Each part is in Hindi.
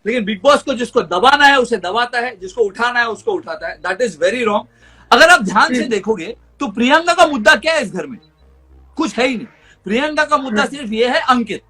लेकिन बिग बॉस को जिसको दबाना है उसे दबाता है, जिसको उठाना है उसको उठाता है। That is very wrong. अगर आप ध्यान से देखोगे तो प्रियंका का मुद्दा क्या है इस घर में? कुछ है ही नहीं। प्रियंका का मुद्दा सिर्फ ये है अंकित।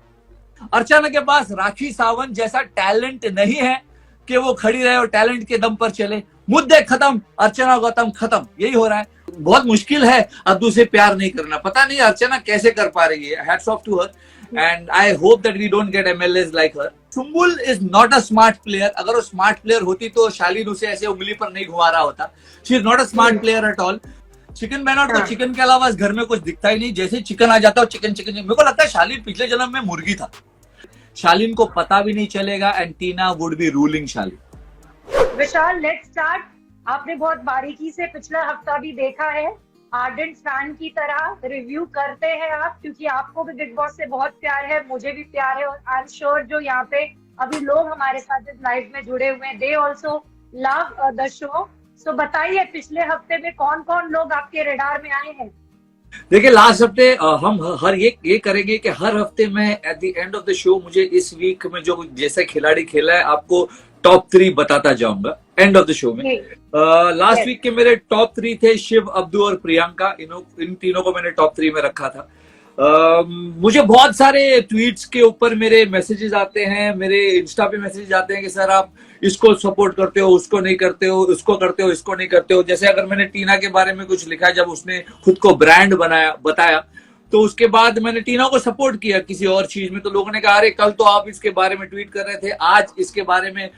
अर्चना के पास राखी सावंत जैसा टैलेंट नहीं है कि वो खड़ी रहे और टैलेंट के दम पर चले। मुद्दे खत्म, अर्चना गौतम खत्म, यही हो रहा है। बहुत मुश्किल है अब्दू से प्यार नहीं करना। पता नहीं अर्चना कैसे कर पा रही है। Hats off to her and I hope that we don't get MLS like her. Sumbul is not a smart player. अगर वो स्मार्ट प्लेयर होती तो शालीन उसे ऐसे उंगली पर नहीं घुमा रहा होता। She is not a smart player at all. Chicken बैनॉट को चिकन के अलावा इस घर में कुछ दिखता ही नहीं। जैसे चिकन आ जाता है चिकन चिकन। मेरे को लगता है शालीन पिछले जन्म में मुर्गी था। शालीन को पता भी नहीं चलेगा and Tina would be ruling Shalin. Vishal, let's start. आपने बहुत बारीकी से पिछला हफ्ता भी देखा है। आर्डेंट फैन की तरह रिव्यू करते हैं आप, क्योंकि आपको भी बिग बॉस से बहुत प्यार है, मुझे भी प्यार है, और आई एम श्योर जो यहाँ पे अभी लोग हमारे साथ इस लाइव में जुड़े हुए हैं, they also love the show. So बताइए, पिछले हफ्ते में कौन कौन लोग आपके रडार में आए हैं? देखिए, लास्ट हफ्ते हम हर ये करेंगे कि हर हफ्ते में at the end of the show मुझे इस वीक में जो जैसे खिलाड़ी खेला है आपको टॉप 3 बताता जाऊंगा एंड ऑफ द शो में। लास्ट वीक के मेरे टॉप 3 थे शिव, अब्दू और प्रियंका। इन तीनों को मैंने टॉप 3 में रखा था। मुझे बहुत सारे ट्वीट्स के ऊपर मेरे मैसेजेस आते हैं, मेरे इंस्टा पे मैसेजेस आते हैं कि सर आप इसको सपोर्ट करते हो, उसको नहीं करते हो, उसको करते हो, इसको नहीं करते हो। जैसे अगर मैंने टीना के बारे में कुछ लिखा, जब उसने खुद को ब्रांड बताया, तो उसके बाद मैंने टीना को सपोर्ट किया किसी और चीज में, तो लोगों ने कहा अरे कल तो आप इसके बारे में ट्वीट कर रहे थे, आज इसके बारे में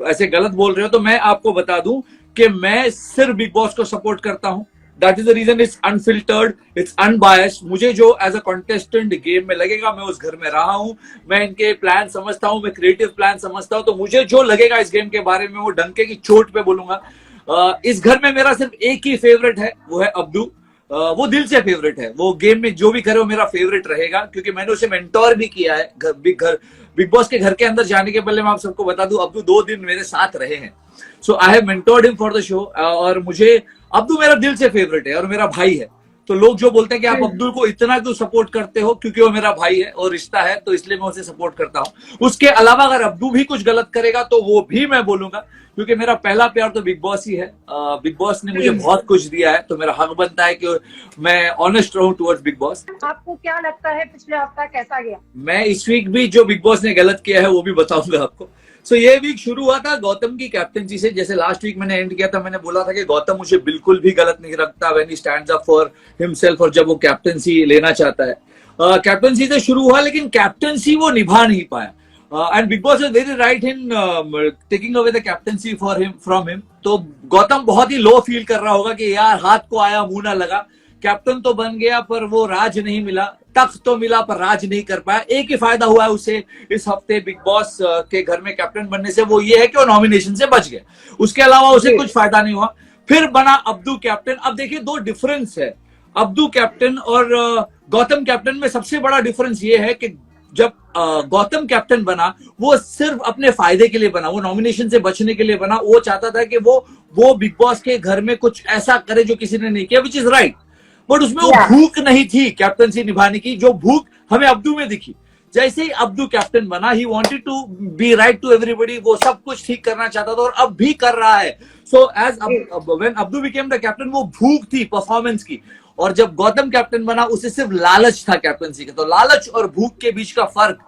ऐसे गलत बोल रहे हो। तो मैं आपको बता दूं कि मैं सिर्फ बिग बॉस को सपोर्ट करता हूं। That is the reason. It's unfiltered, it's unbiased. मुझे जो एज अ कॉन्टेस्टेंट गेम में लगेगा, मैं उस घर में रहा हूं, मैं इनके प्लान समझता हूं, मैं क्रिएटिव प्लान समझता हूं, तो मुझे जो लगेगा इस गेम के बारे में वो डंके की चोट पे बोलूंगा। इस घर में मेरा सिर्फ एक ही फेवरेट है, वो है अब्दू। वो दिल से फेवरेट है। वो गेम में जो भी करे वो मेरा फेवरेट रहेगा, क्योंकि मैंने उसे मेंटोर भी किया है। बिग बॉस के घर के अंदर जाने के पहले मैं आप सबको बता दूं, अब्दू 2 दिन मेरे साथ रहे हैं। So I have mentored him for the show. और मुझे अब्दू मेरा दिल से फेवरेट है और मेरा भाई है। तो लोग जो बोलते हैं कि आप अब्दुल को इतना क्यों सपोर्ट करते हो, क्योंकि वो मेरा भाई है और रिश्ता है, तो इसलिए मैं उसे सपोर्ट करता हूं। उसके अलावा अगर अब्दू भी कुछ गलत करेगा तो वो भी मैं बोलूंगा, क्योंकि मेरा पहला प्यार तो बिग बॉस ही है। बिग बॉस ने मुझे बहुत कुछ दिया है, तो मेरा हक बनता है कि मैं ऑनेस्ट रहूं टुवर्ड्स बिग बॉस। आपको क्या लगता है पिछले हफ्ता कैसा गया? मैं इस वीक भी जो बिग बॉस ने गलत किया है वो भी बताऊंगा आपको। सो ये वीक शुरू हुआ था गौतम की कैप्टनसी से। जैसे लास्ट वीक मैंने एंड किया था, मैंने बोला था कि गौतम मुझे बिल्कुल भी गलत नहीं रखता when he stands up for himself, और जब वो कैप्टनसी लेना चाहता है। कैप्टनसी से शुरू हुआ, लेकिन कैप्टनसी वो निभा नहीं पाया। And big boss is very right in taking away the captaincy from him. तो गौतम बहुत ही लो फील कर रहा होगा कि यार हाथ को आया मुंह ना लगा, कैप्टन तो बन गया पर वो राज नहीं मिला, तख्त तो मिला पर राज नहीं कर पाया। एक ही फायदा हुआ है उसे इस हफ्ते बिग बॉस के घर में कैप्टन बनने से, वो ये है कि वो नॉमिनेशन से बच गया। उसके अलावा उसे कुछ फायदा नहीं हुआ। फिर बना अब्दू कैप्टन। अब देखिए 2 डिफरेंस है, अब्दू कैप्टन और गौतम कैप्टन में। सबसे बड़ा डिफरेंस ये है कि जब गौतम कैप्टन बना, वो सिर्फ अपने फायदे के लिए बना, वो नॉमिनेशन से बचने के लिए बना। वो चाहता था कि वो बिग बॉस के घर में कुछ ऐसा करे जो किसी ने नहीं किया, विच इज राइट। बट उसमें वो भूख नहीं थी कैप्टनसी निभाने की, जो भूख हमें अब्दू में दिखी। जैसे ही अब्दू कैप्टन बना, he wanted to be right to everybody. वो सब कुछ ठीक करना चाहता था और अब भी कर रहा है। So as when Abdu became the captain, वो भूख थी परफॉर्मेंस की। और जब गौतम कैप्टन बना, उसे सिर्फ लालच था कैप्टनसी का। तो लालच और भूख के बीच का फर्क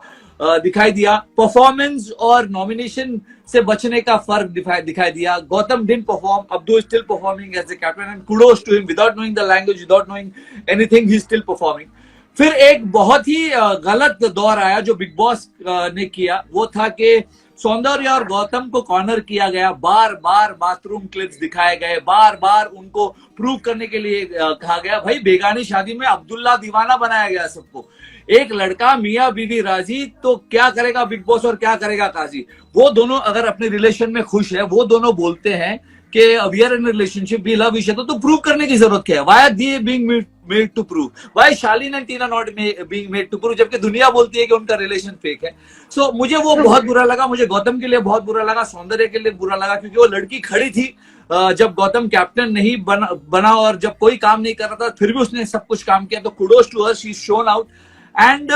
दिखाई दिया। परफॉर्मेंस और नॉमिनेशन से बचने का फर्क दिखाई दिया। Gautam didn't perform, Abdu is still performing as a captain and kudos to him. Without knowing the language, without knowing anything, he is still performing. फिर एक बहुत ही गलत दौर आया जो बिग बॉस ने किया, वो था कि सौंदर्य और गौतम को कॉर्नर किया गया। बार बार बाथरूम क्लिप्स दिखाए गए, बार बार उनको प्रूव करने के लिए कहा गया। भाई बेगानी शादी में अब्दुल्ला दीवाना बनाया गया सबको। एक लड़का मियां बीवी राजी, तो क्या करेगा बिग बॉस और क्या करेगा काजी? वो दोनों अगर अपने रिलेशन में खुश है, वो दोनों बोलते हैं कि we are in relationship, we love each other, तो प्रूव करने की जरूरत क्या है? Why are they being made to prove? Why Shalin and Tina not being made to prove, जबकि दुनिया बोलती है कि उनका रिलेशन फेक है। सो मुझे वो बहुत बुरा लगा। मुझे गौतम के लिए बहुत बुरा लगा, सौंदर्य के लिए बुरा लगा, क्योंकि वो लड़की खड़ी थी जब गौतम कैप्टन नहीं बना और जब कोई काम नहीं कर रहा था, फिर भी उसने सब कुछ काम किया। तो kudos to her, she is shown out and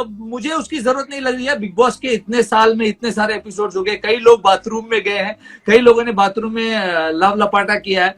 मुझे उसकी जरूरत नहीं लग रही है। बिग बॉस के इतने साल में इतने सारे एपिसोड्स हो गए, कई लोग बाथरूम में गए हैं, कई लोगों ने बाथरूम में लव लपाटा किया है,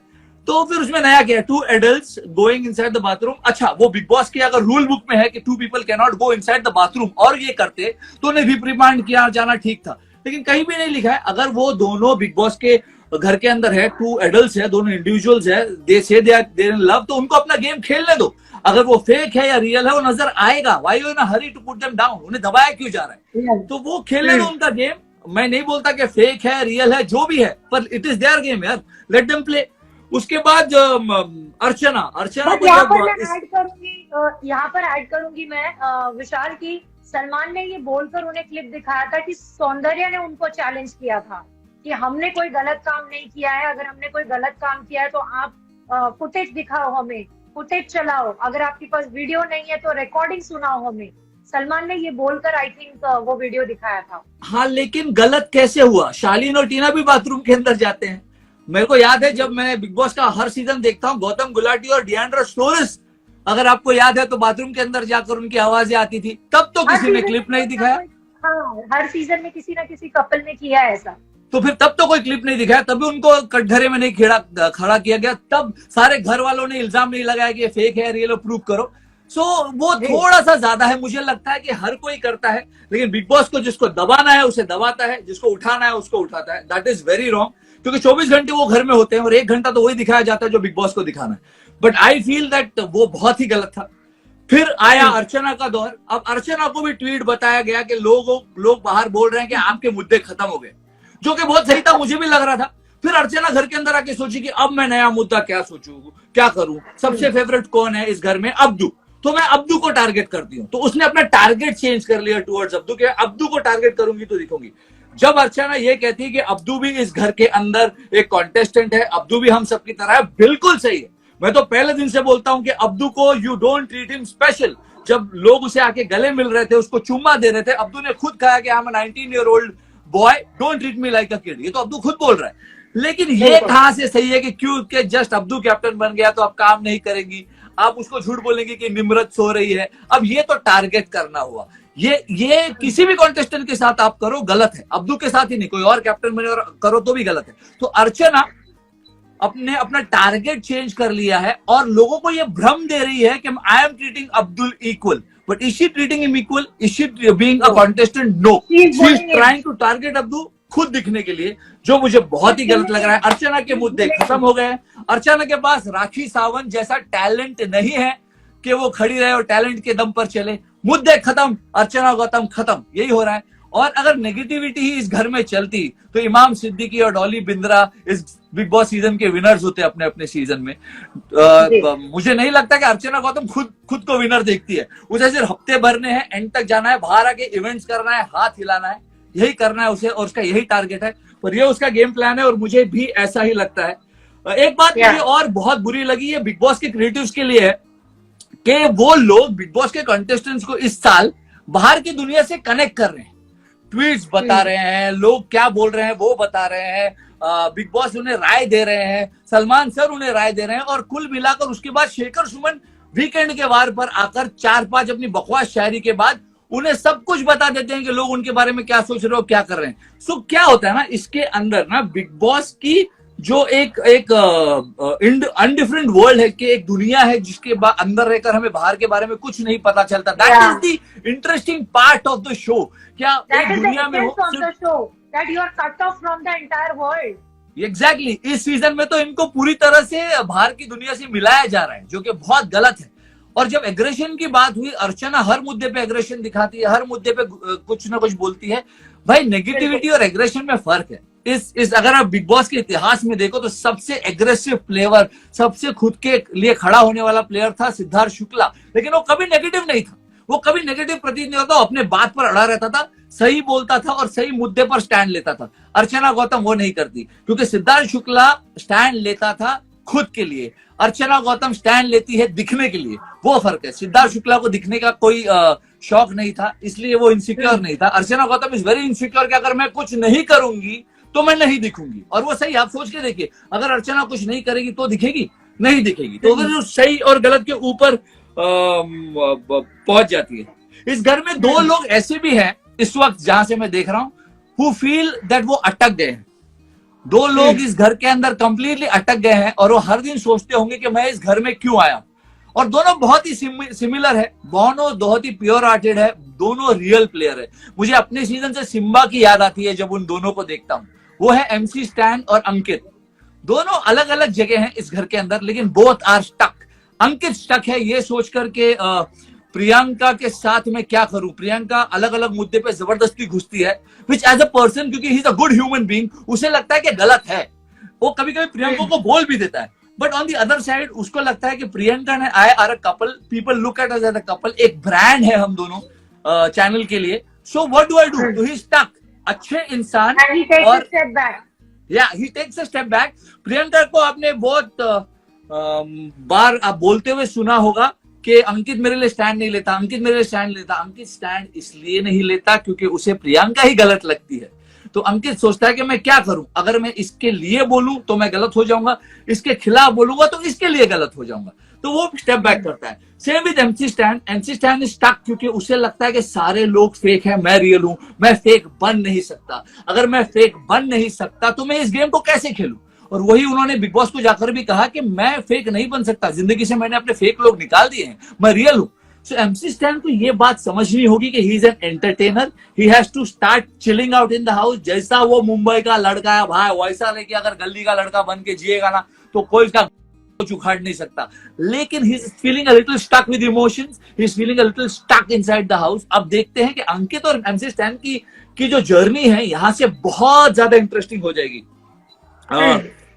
तो फिर उसमें नया क्या है, 2 adults going inside the bathroom. अच्छा, वो बिग बॉस की अगर रूल बुक में है कि 2 people can not go inside the bathroom और ये करते तो उन्हें भी रिमांड किया जाना ठीक था, लेकिन कहीं भी नहीं लिखा है। अगर वो दोनों बिग बॉस के घर के अंदर है, 2 एडल्ट्स है, दोनों इंडिविजुअल्स है, दे से दे आर इन लव, तो उनको अपना गेम खेलने दो। अगर वो फेक है या रियल है वो नजर आएगा। Why you in a hurry to put them down, उन्हें दबाया क्यों जा रहा है? तो वो खेलने दो उनका गेम। मैं नहीं बोलता कि फेक है रियल है जो भी है, पर इट इज देयर गेम यार, लेट देम प्ले। उसके बाद अर्चना को यहाँ जब पर मैं ऐड करूंगी, यहाँ पर ऐड करूंगी मैं विशाल की, सलमान ने ये बोलकर उन्हें क्लिप दिखाया था कि सौंदर्य ने उनको चैलेंज किया था कि हमने कोई गलत काम नहीं किया है, अगर हमने कोई गलत काम किया है तो आप फुटेज दिखाओ हमें, फुटेज चलाओ, अगर आपके पास वीडियो नहीं है तो रिकॉर्डिंग सुनाओ हमें। सलमान ने ये बोलकर आई थिंक वो वीडियो दिखाया था। हाँ, लेकिन गलत कैसे हुआ? शालीन और टीना भी बाथरूम के अंदर जाते हैं। मेरे को याद है जब मैं बिग बॉस का हर सीजन देखता हूँ, गौतम गुलाटी और डिएंड्रा स्टोरिस, अगर आपको याद है तो बाथरूम के अंदर जाकर उनकी आवाजें आती थी, तब तो किसी ने क्लिप नहीं दिखाया। हाँ, हर सीजन में किसी ना किसी कपल ने किया है ऐसा, तो फिर तब तो कोई क्लिप नहीं दिखाया, तभी उनको कटघरे में नहीं खड़ा किया गया, तब सारे घर वालों ने इल्जाम नहीं लगाया कि ये फेक है रियल, प्रूव करो। सो वो थोड़ा सा ज्यादा है। मुझे लगता है कि हर कोई करता है, लेकिन बिग बॉस को जिसको दबाना है उसे दबाता है, जिसको उठाना है उसको उठाता है। दैट इज वेरी रॉन्ग, क्योंकि 24 घंटे वो घर में होते हैं और 1 घंटा तो वही दिखाया जाता है जो बिग बॉस को दिखाना है। बट आई फील दैट वो बहुत ही गलत था। फिर आया अर्चना का दौर। अब अर्चना को भी ट्वीट बताया गया कि लोग बाहर बोल रहे हैं कि आपके मुद्दे खत्म हो गए, जो कि बहुत सही था, मुझे भी लग रहा था। फिर अर्चना घर के अंदर आके सोची कि अब मैं नया मुद्दा क्या सोचूं, क्या करूं, सबसे फेवरेट कौन है इस घर में? अब्दू। तो मैं अब्दू को टारगेट करती हूँ। तो उसने अपना टारगेट चेंज कर लिया टुवर्ड्स अब्दू के, अब्दू को टारगेट करूंगी तो दिखूंगी। जब अर्चना ये कहती है कि अब्दू भी इस घर के अंदर एक कॉन्टेस्टेंट है, अब्दू भी हम सबकी तरह है, बिल्कुल सही है। मैं तो पहले दिन से बोलता हूं कि अब्दू को you don't treat him special. जब लोग उसे आके गले मिल रहे थे, उसको चुम्मा दे रहे थे, अब्दू ने खुद कहा कि I M 19 year old boy, don't treat me like a kid. ये तो अब्दू खुद बोल रहा है। लेकिन ये कहां से सही है कि क्यों के जस्ट अब्दू कैप्टन बन गया तो अब काम नहीं करेगी, आप उसको झूठ बोलेंगे कि निम्रत सो रही है। अब ये तो टारगेट करना हुआ। ये किसी भी कॉन्टेस्टेंट के साथ आप करो गलत है, अब्दू के साथ ही नहीं, कोई और कैप्टन बने और करो तो भी गलत है। तो अर्चना अपना टारगेट चेंज कर लिया है और लोगों को ये भ्रम दे रही है कि I am treating Abdul equal, but is she treating him equal? Is she being a contestant? No, she is trying to target Abdu खुद दिखने के लिए, जो मुझे बहुत ही गलत लग रहा है। अर्चना के मुद्दे खत्म हो गए। अर्चना के पास राखी सावंत जैसा टैलेंट नहीं है कि वो खड़ी रहे और टैलेंट के दम पर चले। मुद्दे खत्म, अर्चना गौतम खत्म, यही हो रहा है। और अगर नेगेटिविटी ही इस घर में चलती तो इमाम सिद्दीकी और डॉली बिंद्रा इस बिग बॉस सीजन के विनर्स होते अपने अपने सीजन में। मुझे नहीं लगता कि अर्चना गौतम खुद को विनर देखती है। उसे सिर्फ हफ्ते भरने हैं, एंड तक जाना है, बाहर आके इवेंट्स करना है, हाथ हिलाना है, यही करना है उसे, और उसका यही टारगेट है। पर ये उसका गेम प्लान है और मुझे भी ऐसा ही लगता है। एक बात मुझे और बहुत बुरी लगी है बिग बॉस के क्रिएटिव्स के लिए है कि वो लोग बिग बॉस के कंटेस्टेंट्स को इस साल बाहर की दुनिया से कनेक्ट कर रहे हैं, ट्वीट्स बता रहे हैं, लोग क्या बोल रहे हैं वो बता रहे हैं, बिग बॉस उन्हें राय दे रहे हैं, सलमान सर उन्हें राय दे रहे हैं, और कुल मिलाकर उसके बाद शेखर सुमन वीकेंड के वार पर आकर 4-5 अपनी बकवास शायरी के बाद उन्हें सब कुछ बता देते हैं कि लोग उनके बारे में क्या सोच रहे हो, क्या कर रहे हैं। सो क्या होता है ना, इसके अंदर ना बिग बॉस की जो एक अनडिफरेंट वर्ल्ड है, कि एक दुनिया है जिसके अंदर रहकर हमें बाहर के बारे में कुछ नहीं पता चलता। That is the interesting part of the show. क्या एक दुनिया में एग्जैक्टली इस सीजन में तो इनको पूरी तरह से बाहर की दुनिया से मिलाया जा रहा है, जो कि बहुत गलत है। और जब एग्रेशन की बात हुई, अर्चना हर मुद्दे पे एग्रेशन दिखाती है, हर मुद्दे पे कुछ ना कुछ बोलती है। भाई नेगेटिविटी और एग्रेशन में फर्क है। इस अगर आप बिग बॉस के इतिहास में देखो तो सबसे एग्रेसिव प्लेयर, सबसे खुद के लिए खड़ा होने वाला प्लेयर था सिद्धार्थ शुक्ला, लेकिन वो कभी नेगेटिव नहीं था, वो कभी नेगेटिव प्रतीत नहीं होता, अपने बात पर अड़ा रहता था, सही बोलता था और सही मुद्दे पर स्टैंड लेता था। अर्चना गौतम वो नहीं करती, क्योंकि सिद्धार्थ शुक्ला स्टैंड लेता था खुद के लिए, अर्चना गौतम स्टैंड लेती है दिखने के लिए। वो फर्क है। सिद्धार्थ शुक्ला को दिखने का कोई शौक नहीं था, इसलिए वो इनसिक्योर नहीं था। अर्चना गौतम इज वेरी इनसिक्योर कि अगर मैं कुछ नहीं करूंगी तो मैं नहीं दिखूंगी, और वो सही। आप सोच के देखिए, अगर अर्चना कुछ नहीं करेगी तो दिखेगी, नहीं दिखेगी, तो अगर सही और गलत के ऊपर पहुंच जाती है। इस घर में दो लोग ऐसे भी हैं इस वक्त जहां से मैं देख रहा हूं, हु फील दैट वो अटक गए हैं। दो लोग इस घर के अंदर कंप्लीटली अटक गए हैं और वो हर दिन सोचते होंगे कि मैं इस घर में क्यों आया। और दोनों बहुत ही सिमिलर है, दोनों बहुत ही प्योर हार्टेड है, दोनों रियल प्लेयर है। मुझे अपने सीजन से सिम्बा की याद आती है जब उन दोनों को देखता हूं। वो है MC स्टैन और अंकित। दोनों अलग अलग जगह हैं इस घर के अंदर, लेकिन both are stuck. Ankit stuck है ये सोच करके प्रियंका के साथ मैं क्या करूं। प्रियंका अलग अलग मुद्दे पे जबरदस्ती घुसती है, विच एज अ पर्सन, क्योंकि he is a good human being, उसे लगता है कि गलत है। वो कभी कभी प्रियंका को बोल भी देता है, but on the other side उसको लगता है कि प्रियंका ने I are a couple, people look at us as a couple, एक ब्रांड है हम दोनों चैनल के लिए। So what do I do? तो ही स्टक। अच्छे इंसान और या he takes a step back. Priyanka को आपने बहुत बार आप बोलते हुए सुना होगा कि अंकित मेरे लिए स्टैंड नहीं लेता, अंकित मेरे लिए स्टैंड लेता। अंकित स्टैंड इसलिए नहीं लेता क्योंकि उसे प्रियंका ही गलत लगती है। तो अंकित सोचता है कि मैं क्या करूं, अगर मैं इसके लिए बोलूं तो मैं गलत हो जाऊंगा, इसके खिलाफ बोलूंगा तो इसके लिए गलत हो जाऊंगा। तो वो स्टेप बैक करता है। Same with MC Stan. MC Stan stuck क्योंकि उसे लगता है कि सारे लोग फेक है, मैं रियल हूं, मैं फेक बन नहीं सकता। अगर मैं फेक बन नहीं सकता तो मैं इस गेम को कैसे खेलूं? और वही उन्होंने बिग बॉस को जाकर भी कहा कि मैं फेक नहीं बन सकता, जिंदगी से मैंने अपने फेक लोग निकाल दिए हैं, मैं रियल हूं। सो MC स्टैन को ये बात समझनी होगी कि he is an entertainer, he has to start chilling out in the house. जैसा वो मुंबई का लड़का है भाई, वैसा लेके अगर गली का लड़का बन के जिएगा ना तो कोई इसका उखाड़ नहीं सकता। लेकिन he is feeling a little stuck with emotions, he is feeling a little stuck inside the house. अब देखते हैं कि अंकित और MC स्टैन की जो जर्नी है यहां से बहुत ज्यादा इंटरेस्टिंग हो जाएगी।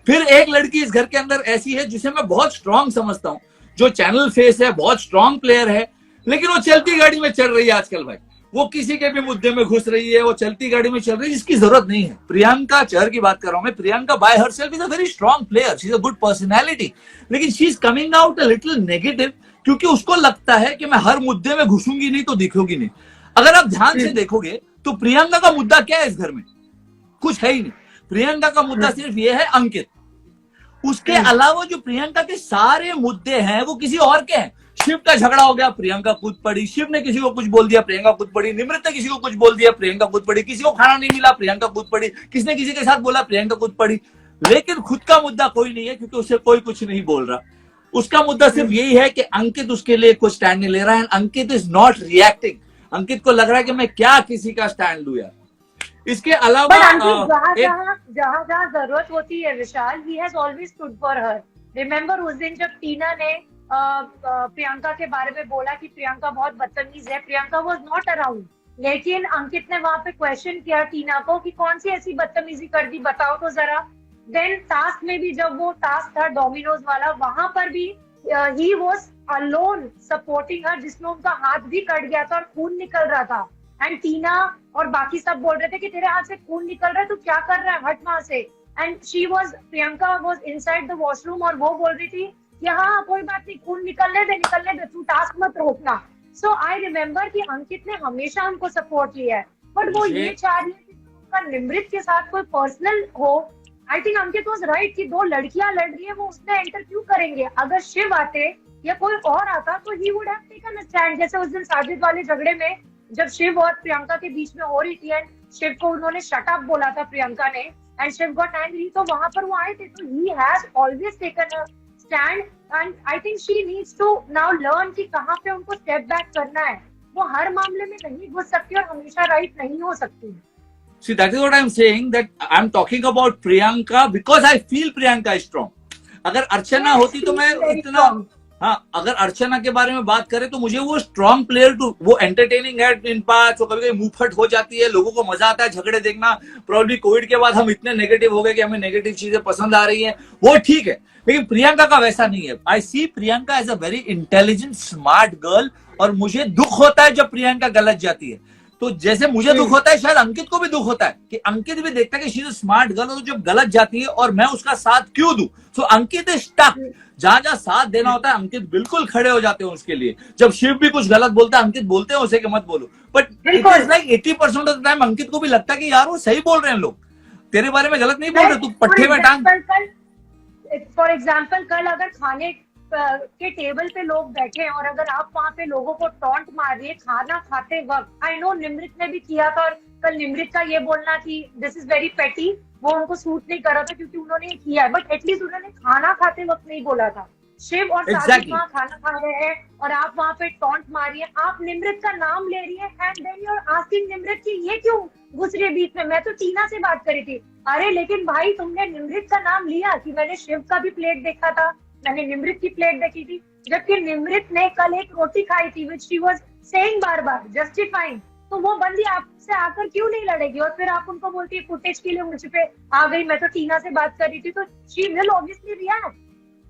फिर एक लड़की इस घर के अंदर ऐसी है जिसे मैं बहुत स्ट्रांग समझता हूं, जो चैनल फेस है, बहुत स्ट्रांग प्लेयर है, लेकिन वो चलती गाड़ी में चल रही है आजकल भाई। वो किसी के भी मुद्दे में घुस रही है, वो चलती गाड़ी में चल रही है, जिसकी जरूरत नहीं है। प्रियंका चहर की बात कर रहा हूं मैं। Priyanka by herself is a very strong player, she is a good personality, लेकिन she is coming out a little negative क्योंकि उसको लगता है कि मैं हर मुद्दे में घुसूंगी नहीं तो दिखोगी नहीं। अगर आप ध्यान से देखोगे तो प्रियंका का मुद्दा क्या है इस घर में? कुछ है ही नहीं। प्रियंका का मुद्दा सिर्फ ये है अंकित। उसके अलावा जो प्रियंका के सारे मुद्दे हैं वो किसी और के हैं। शिव का झगड़ा हो गया, प्रियंका कूद पड़ी। शिव ने किसी को कुछ बोल दिया, प्रियंका कूद पड़ी। निमृत ने किसी को कुछ बोल दिया, प्रियंका कूद पड़ी। किसी को खाना नहीं मिला, प्रियंका कूद पड़ी। किसने किसी के साथ बोला, प्रियंका कूद पड़ी। लेकिन खुद का मुद्दा कोई नहीं है क्योंकि उसे कोई कुछ नहीं बोल रहा। उसका मुद्दा सिर्फ यही है कि अंकित उसके लिए कुछ स्टैंड नहीं ले रहा है। अंकित इज नॉट रिएक्टिंग। अंकित को लग रहा है कि मैं क्या किसी का स्टैंड लूं यार। इसके अलावा जहां जरूरत होती है Vishal, he has always stood for her. Remember उस दिन जब टीना ने प्रियंका के बारे में बोला कि प्रियंका बहुत बदतमीज है, प्रियंका वाज नॉट अराउंड, लेकिन अंकित ने वहां पे क्वेश्चन किया टीना को कि कौन सी ऐसी बदतमीजी कर दी, बताओ तो जरा। देन टास्क में भी जब वो टास्क था डोमिनोज वाला, वहां पर भी he was alone supporting her, जिसमें उनका हाथ भी कट गया था और खून निकल रहा था। एंड टीना और बाकी सब बोल रहे थे कि तेरे हाथ से खून निकल रहा है, तू क्या कर रहा है, हट वहां से। And Priyanka was inside the washroom और वो बोल रही थी कि हाँ कोई बात नहीं, खून निकलने दे, तू टास्क मत रोकना। सो आई रिमेम्बर कि अंकित ने हमेशा उनको सपोर्ट किया है, बट वो ये चाह रही है कि उनका निमृत के साथ कोई पर्सनल हो। I think Ankit was right कि दो लड़कियां लड़ रही है, वो उसमें एंटर क्यों करेंगे। अगर शिव आते या कोई और आता तो he would have taken a stand. जैसे उस दिन साजिद वाले झगड़े में जब शिव और प्रियंका के बीच में हो रही थी एंड शिव को उन्होंने शट अप बोला था प्रियंका ने, एंड शिव गॉट एंग्री, तो वहां पर वो आए थे। तो he has always taken a stand and I think she needs to now learn कि कहां पे उनको स्टेप बैक करना है। वो हर मामले में नहीं घुस सकती और हमेशा राइट नहीं हो सकती। See, that is what I'm saying, that I'm talking about Priyanka because I feel Priyanka is strong. अगर अर्चना होती तो मैं इतना, हाँ, अगर अर्चना के बारे में बात करें तो मुझे वो स्ट्रॉन्ग प्लेयर टू, वो एंटरटेनिंग है इन पार्ट्स, वो कभी कभी मुंहफट हो जाती है, लोगों को मजा आता है झगड़े देखना। प्रॉब्ली कोविड के बाद हम इतने नेगेटिव हो गए कि हमें नेगेटिव चीजें पसंद आ रही है, वो ठीक है। लेकिन प्रियंका का वैसा नहीं है। I see Priyanka as a very intelligent smart girl, और मुझे दुख होता है जब प्रियंका गलत जाती है। तो जैसे मुझे दुख होता है, शायद अंकित को भी दुख होता है कि अंकित भी देखता है कि she is a smart girl, और जब गलत जाती है और मैं उसका साथ क्यों दूं। सो अंकित इज स्टक। जहां जहां साथ देना होता है अंकित बिल्कुल खड़े हो जाते हैं उसके लिए। जब शिव भी कुछ गलत बोलता है अंकित बोलते हैं उसे कि मत बोलो, but it is like 80% of the time Ankit को भी लगता है कि यार वो सही बोल रहे हैं, लोग तेरे बारे में गलत नहीं बोल रहे, तू पट्टे में टांग। फॉर एग्जाम्पल कल अगर खाने के टेबल पे लोग बैठे हैं और अगर आप वहाँ पे लोगों को टॉन्ट मार रही है खाना खाते वक्त, आई नो निमृत ने भी किया था, और कल निमृत का ये बोलना कि दिस इज वेरी पेटी, वो उनको सूट नहीं कर रहा था क्योंकि उन्होंने ये किया है, बट एटलीस्ट उन्होंने खाना खाते वक्त नहीं बोला था। शिव और साजिद वहाँ खाना खा रहे हैं और आप वहाँ पे टॉन्ट मार रही है, आप निमृत का नाम ले रही है and then you are asking Nimrit कि ये क्यों घुस रही है बीच में। मैं तो टीना से बात करी थी, अरे लेकिन भाई तुमने निमृत का नाम लिया कि मैंने शिव का भी प्लेट देखा था, मैंने निमृत की प्लेट देखी थी, जबकि निमृत ने कल एक रोटी खाई थी which she was saying bar bar justifying. तो वो बंदी आपसे आकर क्यों नहीं लड़ेगी? और फिर आप उनको बोलती है फुटेज के लिए मुझ पे आ गई, मैं तो टीना से बात कर रही थी, तो शी विल ऑब्वियसली रिएक्ट।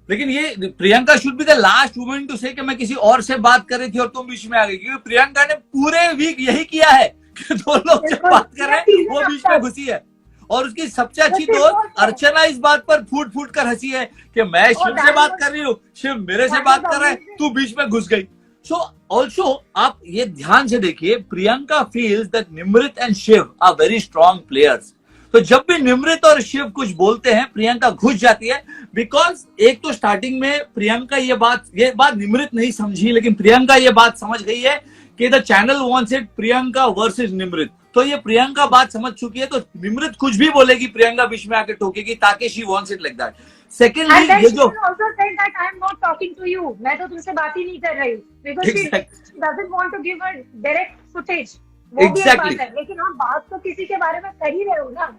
लेकिन ये Priyanka should be the last woman to say कि मैं किसी और से बात कर रही थी और तुम बीच में आ गई, क्योंकि प्रियंका ने पूरे वीक यही किया है कि दो लोग से बात कर रहे हैं वो बीच में घुसी है। और उसकी सबसे अच्छी दोस्त अर्चना इस बात पर फूट फूट कर हंसी है कि मैं शिव से बात कर रही हूँ, शिव मेरे से बात कर रहा है, तू बीच में घुस गई। सो ऑल्सो आप ये ध्यान से देखिए, Priyanka feels that Nimrit and Shiv are very strong players. तो जब भी निमृत और शिव कुछ बोलते हैं प्रियंका घुस जाती है, बिकॉज एक तो स्टार्टिंग में प्रियंका ये बात निमृत नहीं समझी, लेकिन प्रियंका ये बात समझ गई है कि the channel wants it Priyanka versus Nimrit. तो ये प्रियंका बात समझ चुकी है, तो निमृत कुछ भी बोलेगी प्रियंका बीच में आके टोकेगी ताकि she wants it like that. Secondly ये जो also said that I am not talking to you, मैं तो तुमसे बात ही नहीं कर रही, because she doesn't want to give a direct footage। वो भी एक बात है, लेकिन आप बात तो किसी के बारे में कर ही रहे हो ना।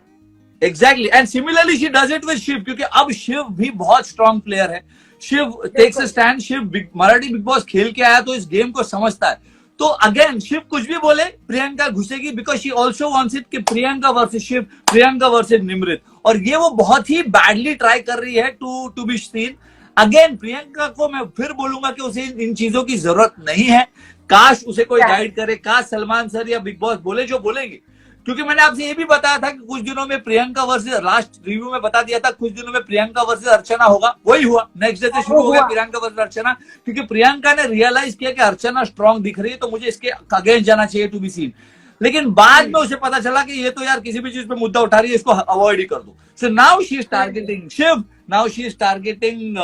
Exactly, and similarly she does it with Shiv, क्योंकि अब शिव भी बहुत स्ट्रॉन्ग प्लेयर है। Shiv takes a stand, Shiv Marathi Bigg Boss खेल के आया तो इस गेम को समझता है। तो अगेन शिव कुछ भी बोले प्रियंका घुसेगी, because she also wants it कि प्रियंका वर्सेस शिव, प्रियंका वर्सेस निमृत, और ये वो बहुत ही बैडली ट्राई कर रही है to be seen. Again Priyanka को मैं फिर बोलूंगा कि उसे इन चीजों की जरूरत नहीं है, काश उसे कोई गाइड करे, काश सलमान सर या बिग बॉस बोले जो बोलेंगे। क्योंकि मैंने आपसे ये भी बताया था कि कुछ दिनों में प्रियंका वर्सेस, लास्ट रिव्यू में बता दिया था कुछ दिनों में प्रियंका वर्सेस अर्चना होगा, वही हुआ। नेक्स्ट डे से शुरू हो गया प्रियंका वर्सेस अर्चना, क्योंकि प्रियंका ने रियलाइज किया कि अर्चना स्ट्रांग दिख रही है तो मुझे इसके अगेंस्ट जाना चाहिए टू बी सीन। लेकिन बाद में उसे पता चला कि ये तो यार किसी भी चीज पे मुद्दा उठा रही है, इसको अवॉइड ही कर दो। So now she is targeting Shiv, now she is targeting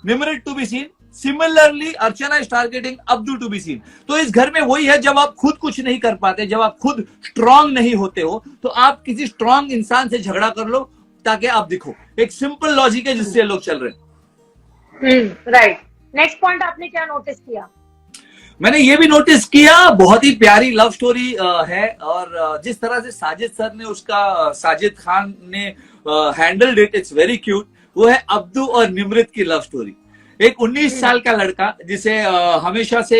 Nimrit to be seen, similarly Archana is targeting Abdu to be seen. तो इस घर में वही है, जब आप खुद कुछ नहीं कर पाते, जब आप खुद स्ट्रांग नहीं होते हो, तो आप किसी स्ट्रांग इंसान से झगड़ा कर लो ताकि आप दिखो। एक सिंपल लॉजिक है जिससे लोग चल रहे हैं। राइट। नेक्स्ट पॉइंट आपने क्या नोटिस किया? मैंने ये भी नोटिस किया, बहुत ही प्यारी लव स्टोरी है, और जिस तरह से साजिद सर ने उसका, साजिद खान ने handled it, it's very cute. वो है अब्दू और निमृत की लव स्टोरी। एक 19 साल का लड़का जिसे हमेशा से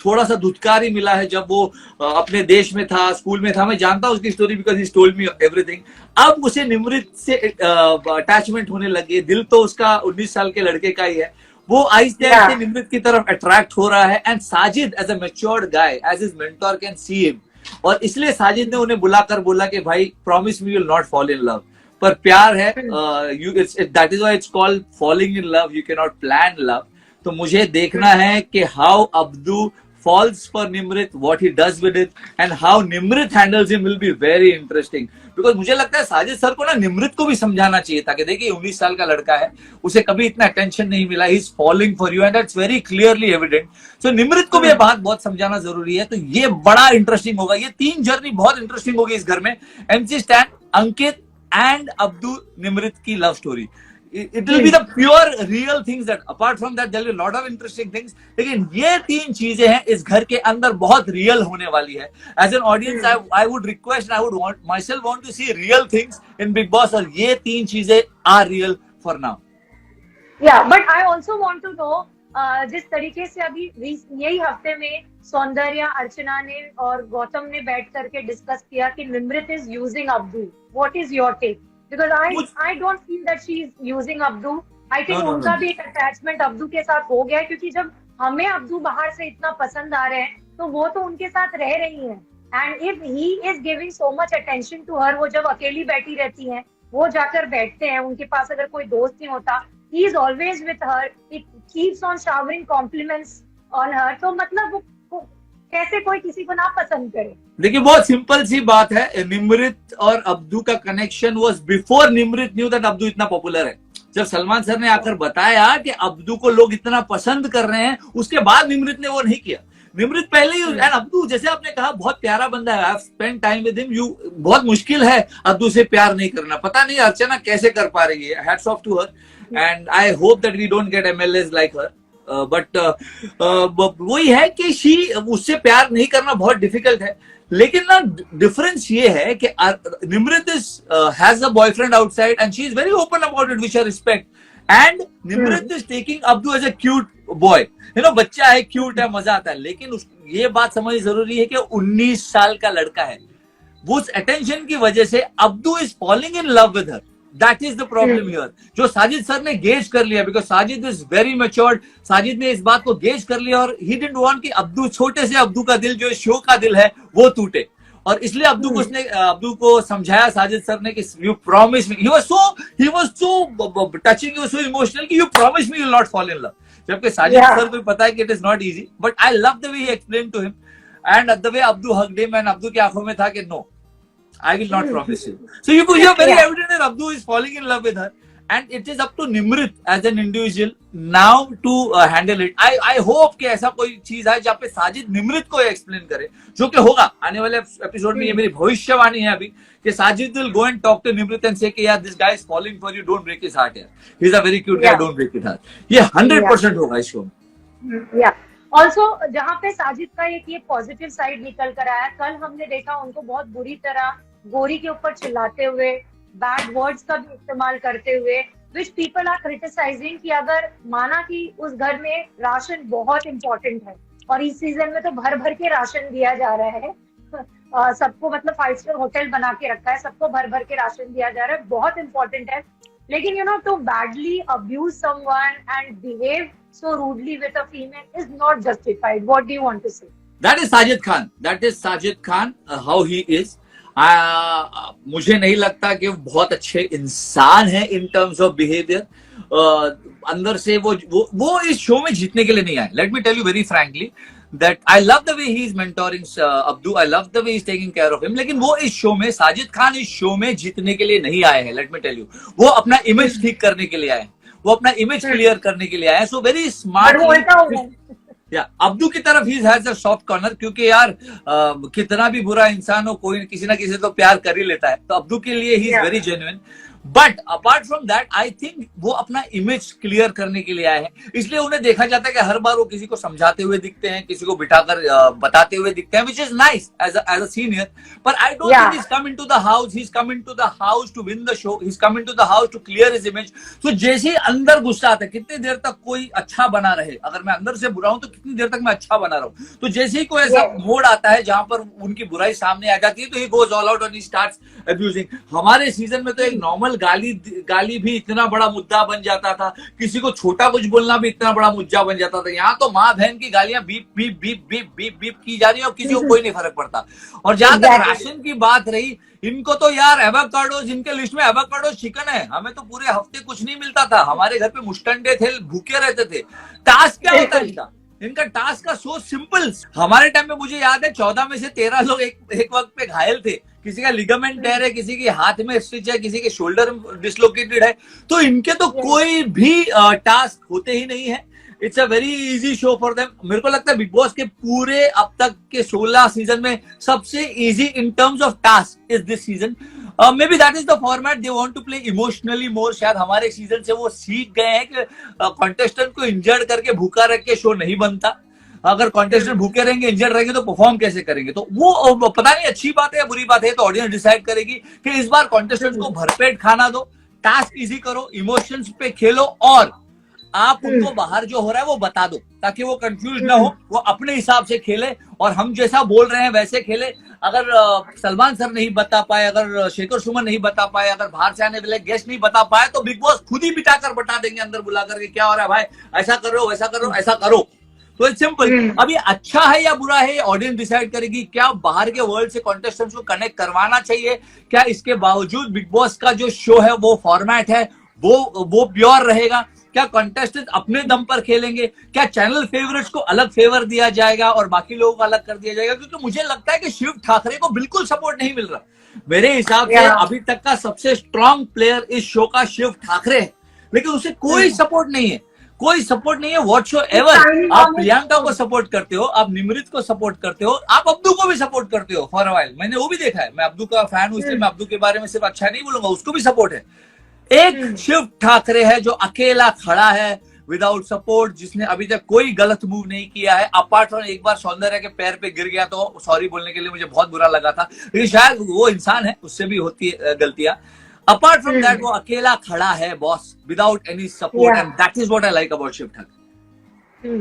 थोड़ा सा धुतकार ही मिला है जब वो अपने देश में था, स्कूल में था। मैं जानता हूँ उसकी story because he told me everything. अब उसे निमृत से अटैचमेंट होने लगी, दिल तो उसका 19 साल के लड़के का ही है। वो आहिस्ते आहिस्ते निमृत की तरफ अट्रैक्ट हो रहा है, and Sajid as a matured guy, as his mentor can see him, और इसलिए साजिद ने उन्हें बुलाकर बोला कि भाई promise me you will not fall in love. पर प्यार है, that is why it's called falling in love, you can not plan love. तो मुझे देखना है कि how Abdu falls for Nimrit, what he does with it, and how Nimrit handles him will be very interesting. Because मुझे लगता है साजिद सर को ना निमृत को भी समझाना चाहिए था कि देखिए 19 साल का लड़का है, उसे कभी इतना अटेंशन नहीं मिला, he is falling for you and that's very clearly evident. So Nimrit को भी ये बात बहुत समझाना जरूरी है। तो ये बड़ा इंटरेस्टिंग होगा, ये तीन जर्नी बहुत इंटरेस्टिंग होगी इस घर में। MC Stan, Ankit and Abdu Nimrit की love story. It will be the pure real things that apart from that there will be a lot of interesting things. लेकिन ये तीन चीजें हैं इस घर के अंदर बहुत रियल होने वाली है। As an audience, I would request and I would want to see real things in Big Boss, और ये तीन चीजें are real for now. Yeah, but I also want to know जिस तरीके से अभी यही हफ्ते में सौंदर्या, अर्चना ने और गौतम ने बैठ करके डिस्कस किया कि Nimrit is using Abdu. What is your take? Because I don't feel that she is using Abdu. I think उनका भी एक अटैचमेंट अब्दू के साथ हो गया है, क्योंकि जब हमें अब्दू बाहर से इतना पसंद आ रहे हैं तो वो तो उनके साथ रह रही हैं। And if he is giving so much attention to her, वो जब अकेली बैठी रहती हैं, वो जाकर बैठते हैं, उनके पास अगर कोई दोस्त नहीं होता, he is always with her, he keeps on showering compliments on her. तो मतलब वो कैसे कोई किसी को ना पसंद करे? देखिए बहुत सिंपल सी बात है, निमृत और अब्दू का connection was before Nimrit knew that Abdu इतना पॉपुलर है। जब सलमान सर ने आकर बताया कि अब्दू को लोग इतना पसंद कर रहे हैं, उसके बाद निमृत ने वो नहीं किया। निमृत पहले ही, एंड अब्दू जैसे आपने कहा बहुत प्यारा बंदा है, I have spend time with him, you बहुत मुश्किल है अब्दू से प्यार नहीं करना। पता नहीं अर्चना कैसे कर पा रही है, hats off to her and I hope that we don't get MLS like her. But वही है कि शी, उससे प्यार नहीं करना बहुत डिफिकल्ट है। लेकिन ना डिफरेंस ये है कि Nimrit is has a boyfriend outside and she is very open about it, which I respect. And Nimrit is taking Abdu as a cute boy, you know, बच्चा है, क्यूट है, मजा आता है। लेकिन ये बात समझनी जरूरी है कि 19 साल का लड़का है, वो उस अटेंशन की वजह से Abdu is falling in love with her. That is the problem here, जो साजिद सर ने गेज कर लिया, because Sajid is very matured. Sajid ने इस बात को गेज कर लिया और ही डिडंट वांट कि अब्दू, छोटे से अब्दू का दिल जो शो का दिल है वो टूटे। और इसलिए अब्दू को समझाया साजिद सर ने कि you promise me, he was so touching, he was so emotional कि you promise me you will not fall in love. जबकि साजिद सर को पता है कि it is not easy, but I love the way he explain to him and the way Abdu hugged him, and Abdu की आंखों में था कि no, I will not promise you. So you're very evident that Abdu is falling in love with her, and it is up to Nimrit as an individual now to handle it. I hope कि ऐसा कोई चीज है जहाँ पे साजिद निमृत को एक्सप्लेन करे, जो कि होगा आने वाले एपिसोड में। ये मेरी भविष्यवाणी है अभी कि Sajid will go and talk to Nimrit and say कि यार this guy is falling for you, don't break his heart यार, he is a very cute guy, don't break his heart। ये 100% होगा इस शो में। ऑल्सो जहाँ पे साजिद का एक ये पॉजिटिव साइड निकल कर आया, कल हमने देखा उनको बहुत बुरी तरह गोरी के ऊपर चिल्लाते हुए, बैड वर्ड्स का भी इस्तेमाल करते हुए, विच पीपल आर क्रिटिसाइजिंग कि अगर माना कि उस घर में राशन बहुत इंपॉर्टेंट है और इस सीजन में तो भर भर के राशन दिया जा रहा है, सबको मतलब 5 स्टार होटल बना के रखा है, सबको भर भर के राशन दिया जा रहा है, बहुत इंपॉर्टेंट है। लेकिन you know, to badly abuse someone and behave so rudely with a female is not justified. What do you want to say? That is Sajid Khan. That is Sajid Khan, how he is. मुझे नहीं लगता कि वो बहुत अच्छे इंसान है in terms of behavior. अंदर से वो इस शो में जीतने के लिए नहीं आए. Let me tell you very frankly that I love the way he is mentoring Abdu. I love the way he is taking care of him. लेकिन वो इस शो में, साजिद खान इस शो में जीतने के लिए नहीं आए हैं. Let me tell you, वो अपना इमेज ठीक करने के लिए आए हैं, वो अपना इमेज क्लियर करने के लिए आया है। सो वेरी स्मार्ट या अब्दू की तरफ ही हैज अ सॉफ्ट कॉर्नर, क्योंकि यार कितना भी बुरा इंसान हो, कोई किसी ना किसी तो प्यार कर ही लेता है। तो अब्दू के लिए he is very genuine. But apart from that I think वो अपना इमेज क्लियर करने के लिए आए हैं, इसलिए उन्हें देखा जाता है कि हर बार वो किसी को समझाते हुए दिखते हैं, किसी को बिठाकर बताते हुए दिखते हैं, which is nice as a senior. पर I don't think he is come into the house, he is come into the house to win the show, he is come into the house to clear his image. तो जैसे ही अंदर गुस्सा आता है, कितनी देर तक कोई अच्छा बना रहे, अगर मैं अंदर से बुरा हूं तो कितनी देर तक मैं अच्छा बना रहा हूं। तो जैसे ही कोई ऐसा मोड़ आता है जहां पर उनकी बुराई सामने आ जाती है, तो he goes all out and he starts abusing. हमारे सीजन में तो एक नॉर्मल गाली भी इतना बड़ा मुद्दा बन जाता था, किसी को छोटा कुछ बोलना भी इतना बड़ा मुद्दा बन जाता था। यहाँ तो माँ बहन की गालियां beep beep beep beep beep beep की जा रही है और किसी को कोई नहीं फर्क पड़ता। और जहां तक राशन की बात रही, इनको तो यार एवोकाडो, जिनके लिस्ट में एवोकाडो चिकन है, हमें तो पूरे हफ्ते कुछ नहीं मिलता था। हमारे घर पे मुस्टंडे थे, भूखे रहते थे। टास्क क्या होता है इनका टास्क का सो सिंपल। हमारे टाइम में मुझे याद है 14 में से 13 लोग एक वक्त पे घायल थे, किसी का लिगामेंट टेयर है, किसी के हाथ में स्टिच है, किसी के शोल्डर डिसलोकेटेड है। तो इनके तो कोई भी टास्क होते ही नहीं है। It's a very easy show for them. मेरे को लगता है बिग बॉस के पूरे अब तक के 16 सीजन में सबसे easy in terms of task is this season. Maybe that is the format they want to play emotionally more. शायद हमारे सीजन से वो सीख गए हैं कि कॉन्टेस्टेंट को इंजर्ड करके भूखा रख के शो नहीं बनता। अगर कॉन्टेस्टेंट भूखे रहेंगे, इंजर्ड रहेंगे, तो परफॉर्म कैसे करेंगे? तो वो पता नहीं अच्छी बात है या बुरी बात है, तो ऑडियंस डिसाइड करेगी कि इस बार कॉन्टेस्टेंट को भरपेट खाना दो, टास्क इजी करो, इमोशंस पे खेलो और आप उनको बाहर जो हो रहा है वो बता दो, ताकि वो कंफ्यूज ना हो, वो अपने हिसाब से खेले और हम जैसा बोल रहे हैं वैसे खेले। अगर सलमान सर नहीं बता पाए, अगर शेखर सुमन नहीं बता पाए, अगर बाहर से आने वाले गेस्ट नहीं बता पाए, तो बिग बॉस खुद ही बिठाकर बता देंगे अंदर बुला करके, क्या हो रहा है भाई, ऐसा कर रहे हो, वैसा कर रहे हो, ऐसा करो। तो इट्स सिंपल। अभी अच्छा है या बुरा है ऑडियंस डिसाइड करेगी। क्या बाहर के वर्ल्ड से कॉन्टेस्टेंट्स को कनेक्ट करवाना चाहिए? क्या इसके बावजूद बिग बॉस का जो शो है, वो फॉर्मेट है, वो प्योर रहेगा? क्या कॉन्टेस्टेंट अपने दम पर खेलेंगे? क्या चैनल फेवरेट्स को अलग फेवर दिया जाएगा और बाकी लोगों को अलग कर दिया जाएगा? क्योंकि मुझे लगता है कि शिव ठाकरे को बिल्कुल सपोर्ट नहीं मिल रहा। मेरे हिसाब से अभी तक का सबसे स्ट्रॉन्ग प्लेयर इस शो का शिव ठाकरे है, लेकिन उसे कोई सपोर्ट नहीं है, कोई सपोर्ट नहीं है व्हाटसोएवर। आप प्रियंका को सपोर्ट करते हो, आप निमृत को सपोर्ट करते हो, आप अब्दू को भी सपोर्ट करते हो फॉर अ व्हाइल, मैंने वो भी देखा है, मैं अब्दू का फैन हूं इसलिए मैं अब्दू के बारे में सिर्फ अच्छा नहीं बोलूंगा, उसको भी सपोर्ट है। एक शिव ठाकरे है जो अकेला खड़ा है विदाउट सपोर्ट, जिसने अभी तक कोई गलत मूव नहीं किया है, अपार्ट फ्रॉम एक बार सौंदर्य के पैर पे गिर गया तो सॉरी बोलने के लिए मुझे बहुत बुरा लगा था, लेकिन शायद वो इंसान है, उससे भी होती है गलतियां। अपार्ट फ्रॉम दैट वो अकेला खड़ा है boss, without any support, and that is what I like about Shiv Thackeray.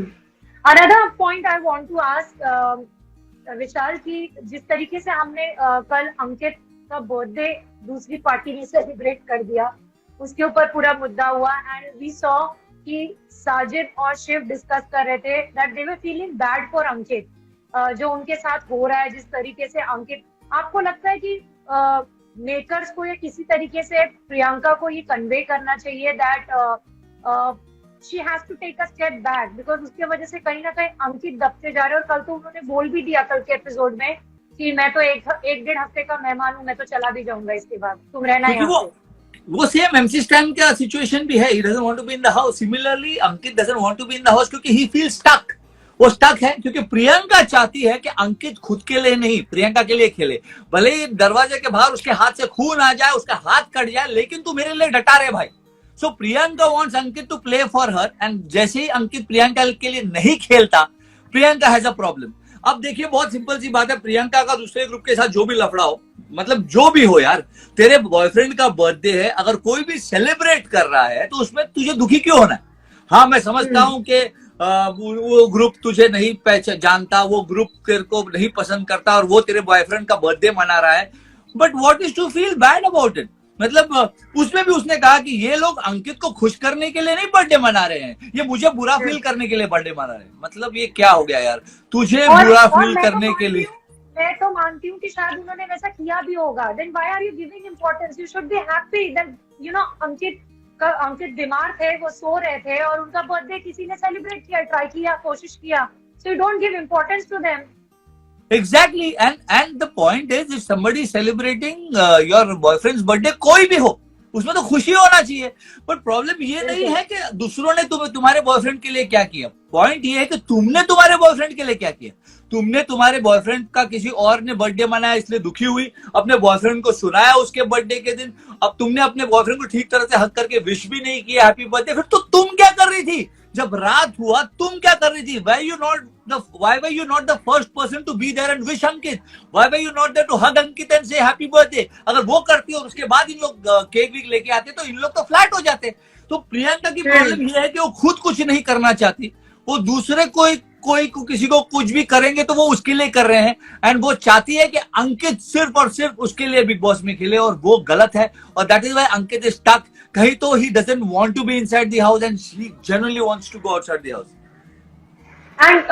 Another point I want to ask Vishal की जिस तरीके से हमने कल अंकित का बर्थडे दूसरी पार्टी ने सेलिब्रेट कर दिया, उसके ऊपर पूरा मुद्दा हुआ, एंड वी सॉ कि साजिद और शिव डिस्कस कर रहे थे that they were feeling bad for Ankit, जो उनके साथ हो रहा है जिस तरीके से अंकित। आपको लगता है कि मेकर्स को या किसी तरीके से प्रियंका को ये कन्वे करना चाहिए that she has to take a step back, because उसके वजह से कहीं ना कहीं अंकित दबते जा रहे हैं, और कल तो उन्होंने बोल भी दिया कल के एपिसोड में कि मैं तो एक डेढ़ हफ्ते का मेहमान हूँ, मैं तो चला भी जाऊंगा इसके बाद, तुम रहना यहाँ पे। वो सेम एमसी स्टैन का सिचुएशन भी है, he doesn't want to be in the house, similarly Ankit doesn't want to be in the house क्योंकि he feels stuck, वो स्टक है क्योंकि प्रियंका चाहती है कि अंकित खुद के लिए नहीं प्रियंका के लिए खेले, भले ही दरवाजे के बाहर उसके हाथ से खून आ जाए, उसका हाथ कट जाए, लेकिन तू मेरे लिए डटा रहे भाई। So Priyanka wants Ankit to play for her, and जैसे ही अंकित प्रियंका के लिए नहीं खेलता, प्रियंका हैज अ प्रॉब्लम। अब देखिए बहुत सिंपल सी बात है, प्रियंका का दूसरे ग्रुप के साथ जो भी लफड़ा हो, मतलब जो भी हो यार, तेरे बॉयफ्रेंड का बर्थडे है, अगर कोई भी सेलिब्रेट कर रहा है तो उसमें तुझे दुखी क्यों होना है? हाँ मैं समझता हूं कि वो ग्रुप तुझे नहीं जानता, वो ग्रुप तेरे को नहीं पसंद करता और वो तेरे बॉयफ्रेंड का बर्थडे मना रहा है, but what is to feel bad about it? मतलब उसमें भी उसने कहा कि ये लोग अंकित को खुश करने के लिए नहीं बर्थडे मना रहे हैं, ये मुझे बुरा फील करने के लिए बर्थडे मना रहे हैं। मतलब ये क्या हो गया यार, तुझे बुरा फील करने के लिए? मैं तो मानती हूँ कि शायद उन्होंने वैसा किया भी होगा, then why are you giving importance? You should be happy that you know Ankit बीमार थे, वो सो रहे थे और उनका बर्थडे किसी ने सेलिब्रेट किया, ट्राई किया, कोशिश किया, so you don't give importance to them. Exactly, and the point is, if somebody is celebrating your boyfriend's birthday, कोई भी हो, उसमें तो खुशी होना चाहिए, बट प्रॉब्लम ये नहीं है कि दूसरों ने तुम्हारे बॉयफ्रेंड के लिए क्या किया। पॉइंट ये है कि तुमने तुम्हारे बॉयफ्रेंड के लिए क्या किया। तुमने तुम्हारे बॉयफ्रेंड का किसी और ने बर्थडे मनाया इसलिए दुखी हुई, अपने बॉयफ्रेंड को सुनाया उसके बर्थडे के दिन, अब तुमने अपने बॉयफ्रेंड को ठीक तरह से हक करके विश भी नहीं किया हैप्पी बर्थडे, फिर तो तुम क्या कर रही थी जब रात हुआ? तुम क्या कर रही थी? Why were you not the first person to be there and wish Ankit? Why were you not there to hug Ankit and say happy birthday? अगर वो करती और उसके बाद इन लोग केक वीक लेके आते तो इन लोग तो फ्लैट हो जाते। तो प्रियंका की प्रॉब्लम ये है कि वो खुद कुछ नहीं करना चाहती, वो दूसरे कोई किसी को कुछ भी करेंगे तो वो उसके लिए कर रहे हैं, एंड वो चाहती है कि अंकित सिर्फ और सिर्फ उसके लिए बिग बॉस में खेले, और वो गलत है, और that is why Ankit is stuck. कहीं तो he doesn't want to be inside the house and he generally wants to go outside the house. And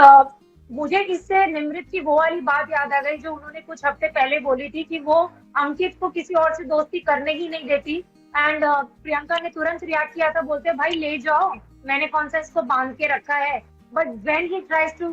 मुझे इससे निमृत की वो वाली बात याद आ गई जो उन्होंने कुछ हफ्ते पहले बोली थी कि वो अंकित को किसी और से दोस्ती करने ही नहीं देती, एंड प्रियंका ने तुरंत रिएक्ट किया था, बोलते भाई ले जाओ, मैंने कौन सा इसको बांध के रखा है। But when he tries to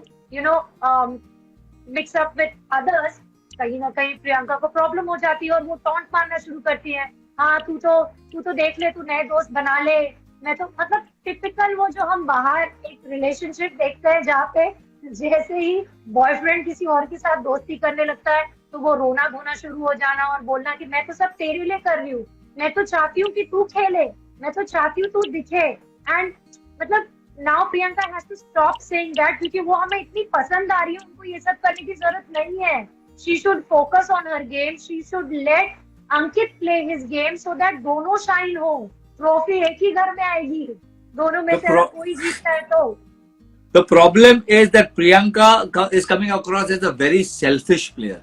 mix up with others, कहीं ना कहीं प्रियंका को प्रॉब्लम हो जाती है और वो टॉन्ट मारना शुरू करती है, हाँ तू तो देख ले, तू नए दोस्त बना ले, मैं तो मतलब टिपिकल वो जो हम बाहर एक रिलेशनशिप देखते हैं जहाँ पे जैसे ही बॉयफ्रेंड किसी और के साथ दोस्ती करने लगता है तो वो रोना धोना शुरू हो जाना और बोलना कि मैं तो सब तेरे लिए कर रही हूँ, मैं तो चाहती हूँ कि तू खेले, मैं तो चाहती हूँ तू दिखे। एंड मतलब now Priyanka has to stop saying that, क्योंकि वो हमें इतनी पसंद आ रही है, उनको ये सब करने की जरूरत नहीं है। She should focus on her game, she should let Ankit play his game so that दोनों शाइन हो, ट्रॉफी एक ही घर में आएगी, दोनों में से कोई जीतता है तो। The problem is that Priyanka is coming across as a very selfish player.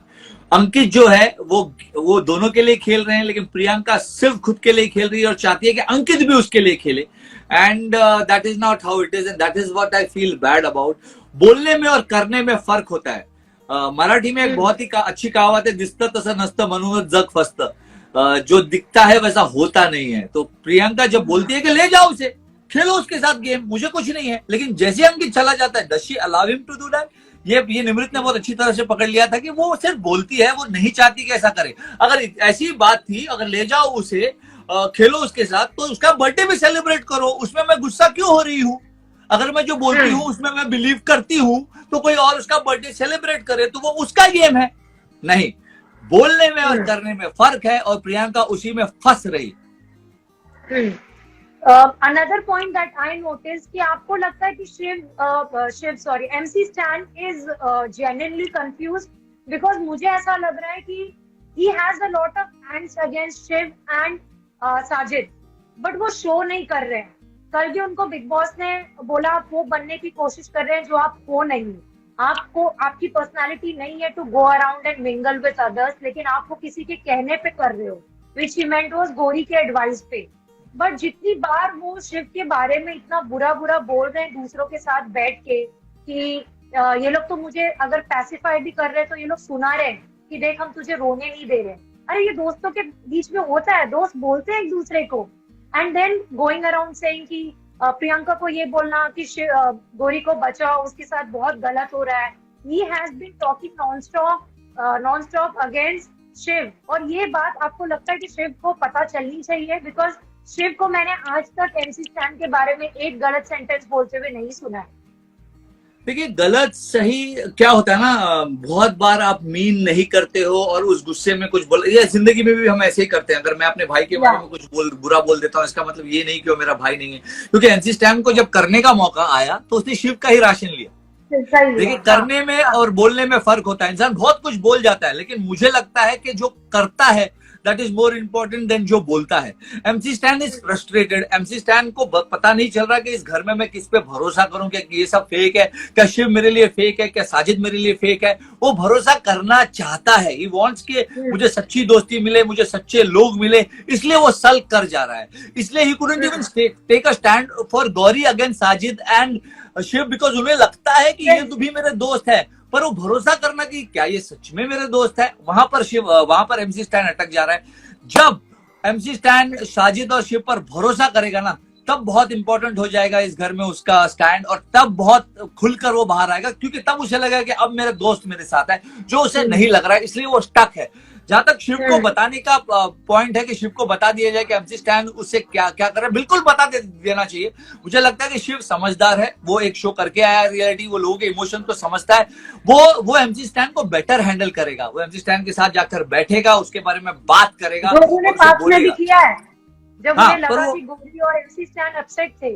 अंकित जो है वो दोनों के लिए खेल रहे हैं, लेकिन प्रियंका सिर्फ खुद के लिए खेल रही है और चाहती है कि अंकित भी उसके लिए खेले, and that is not how it is, and that is what I feel bad about. बोलने में और करने में फर्क होता है। मराठी में एक बहुत ही अच्छी कहावत है, दिसतं तसं नसतं म्हणूनच जग फसतं। जो दिखता है वैसा होता नहीं है। तो प्रियंका जब बोलती है कि ले जाओ उसे, खेलो उसके साथ गेम, मुझे कुछ नहीं है, लेकिन जैसे अंकित चला जाता है, does she allow him to do that? ये निमृत ने बहुत अच्छी तरह से पकड़ लिया था कि वो सिर्फ बोलती है, वो नहीं चाहती कि ऐसा करे। अगर ऐसी बात थी, अगर ले जाओ उसे, खेलो उसके साथ, तो उसका बर्थडे भी सेलिब्रेट करो, उसमें मैं गुस्सा क्यों हो रही हूँ? अगर मैं जो बोलती हूँ उसमें मैं बिलीव करती हूँ, तो कोई और उसका बर्थडे सेलिब्रेट करे तो वो उसका गेम है। नहीं, बोलने में और करने में फर्क है, और प्रियंका उसी में फंस रही। Another point that I notice कि आपको लगता है कि Shiv MC Stan is genuinely confused, because मुझे ऐसा लग रहा है कि he has a lot of hands against Shiv and Sajid, but वो शो नहीं कर रहे हैं। कल भी उनको बिग बॉस ने बोला आप वो बनने की कोशिश कर रहे हैं जो आप हो नहीं, आपको आपकी पर्सनालिटी नहीं है to go around and mingle with others, लेकिन आप वो किसी के कहने पे कर रहे हो, विच ही मेंट वाज गौरी के एडवाइस पे। बट जितनी बार वो शिव के बारे में इतना बुरा बुरा बोल रहे हैं दूसरों के साथ बैठ के कि ये लोग तो मुझे अगर पैसिफाई भी कर रहे हैं तो ये लोग सुना रहे हैं कि देख हम तुझे रोने नहीं दे रहे। अरे ये दोस्तों के बीच में होता है, दोस्त बोलते हैं एक दूसरे को, and then going around saying कि प्रियंका को ये बोलना कि गौरी को बचाओ, उसके साथ बहुत गलत हो रहा है। He has been talking non stop against Shiv, और ये बात आपको लगता है कि शिव को पता चलनी चाहिए? बिकॉज शिव को मैंने आज तक एमसी स्टैन के बारे में एक गलत सेंटेंस बोलते हुए नहीं सुना है। देखिए, गलत सही क्या होता है ना, बहुत बार आप मीन नहीं करते हो और उस गुस्से में कुछ बोल, ये जिंदगी में भी हम ऐसे ही करते हैं। अगर मैं अपने भाई के बारे में कुछ बुरा बोल देता हूँ, इसका मतलब ये नहीं कि वो मेरा भाई नहीं है, क्योंकि एमसी स्टैन को जब करने का मौका आया तो उसने शिव का ही राशन लिया। देखिए, करने में और बोलने में फर्क होता है। इंसान बहुत कुछ बोल जाता है, लेकिन मुझे लगता है कि जो करता है that is more important than जो बोलता है। MC Stan is frustrated. MC Stan को पता नहीं चल रहा कि इस घर में मैं किस पे भरोसा करूं, क्या ये सब फेक है, क्या शिव मेरे लिए फेक है, क्या साजिद मेरे लिए फेक है। वो भरोसा करना चाहता है, ही वांट्स के मुझे सच्ची दोस्ती मिले, मुझे सच्चे लोग मिले, इसलिए वो सल्क कर जा रहा है। इसलिए he couldn't even take a stand for Gauri against Sajid and Shiv, because उन्हें लगता है कि ये तो भी मेरे दोस्त है, पर वो भरोसा करना कि क्या ये सच में मेरे दोस्त है, वहां पर एमसी स्टैन अटक जा रहा है। जब एमसी स्टैन साजिद और शिव पर भरोसा करेगा ना, तब बहुत इंपॉर्टेंट हो जाएगा इस घर में उसका स्टैंड, और तब बहुत खुलकर वो बाहर आएगा, क्योंकि तब उसे लगेगा कि अब मेरे दोस्त मेरे साथ है, जो उसे नहीं लग रहा है, इसलिए वो स्टक है। जहां तक शिव को बताने का पॉइंट है कि शिव को बता दिया जाए कि एमसी स्टैन उससे क्या क्या कर रहा है, बिल्कुल बता देना चाहिए। मुझे लगता है कि शिव समझदार है, वो एक शो करके आया है रियलिटी, वो लोगों के इमोशन को समझता है। वो एमसी स्टैन को बेटर हैंडल करेगा, वो एमसी स्टैन के साथ जाकर बैठेगा, उसके बारे में बात करेगा, जो उन्होंने पास्ट में भी किया है, जब मुझे लगा कि गौरी और एमसी स्टैन अपसेट थे।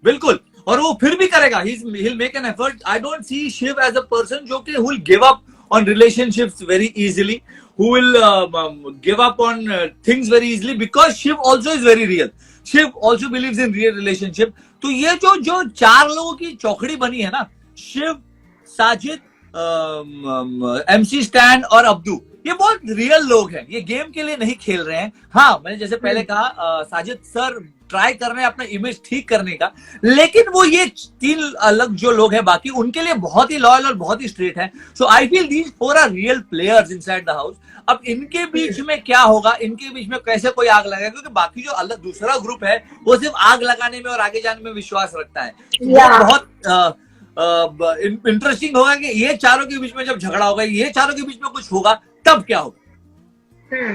बिल्कुल, और वो फिर भी करेगा, he'll make an effort. I don't see Shiv as a person जो कि who will give up on relationships very easily, who will give up on things very easily, because Shiv also is very real. Shiv also believes in real relationship. तो ये जो चार लोगों की चौकड़ी बनी है ना, शिव, साजिद, एमसी स्टैन और अब्दू, ये बहुत रियल लोग हैं, ये गेम के लिए नहीं खेल रहे हैं। हाँ, मैंने जैसे पहले कहा, साजिद सर ट्राई कर रहे हैं अपना इमेज ठीक करने का, लेकिन वो ये तीन अलग जो लोग हैं बाकी, उनके लिए बहुत ही लॉयल और बहुत ही स्ट्रेट है। So I feel these four are real players inside the house. अब इनके बीच में क्या होगा, इनके बीच में कैसे कोई आग लगाएगा, क्योंकि बाकी जो अलग दूसरा ग्रुप है वो सिर्फ आग लगाने में और आगे जाने में विश्वास रखता है। वो बहुत इंटरेस्टिंग होगा कि ये चारों के बीच में जब झगड़ा होगा, ये चारों के बीच में कुछ होगा, तब क्या होगा।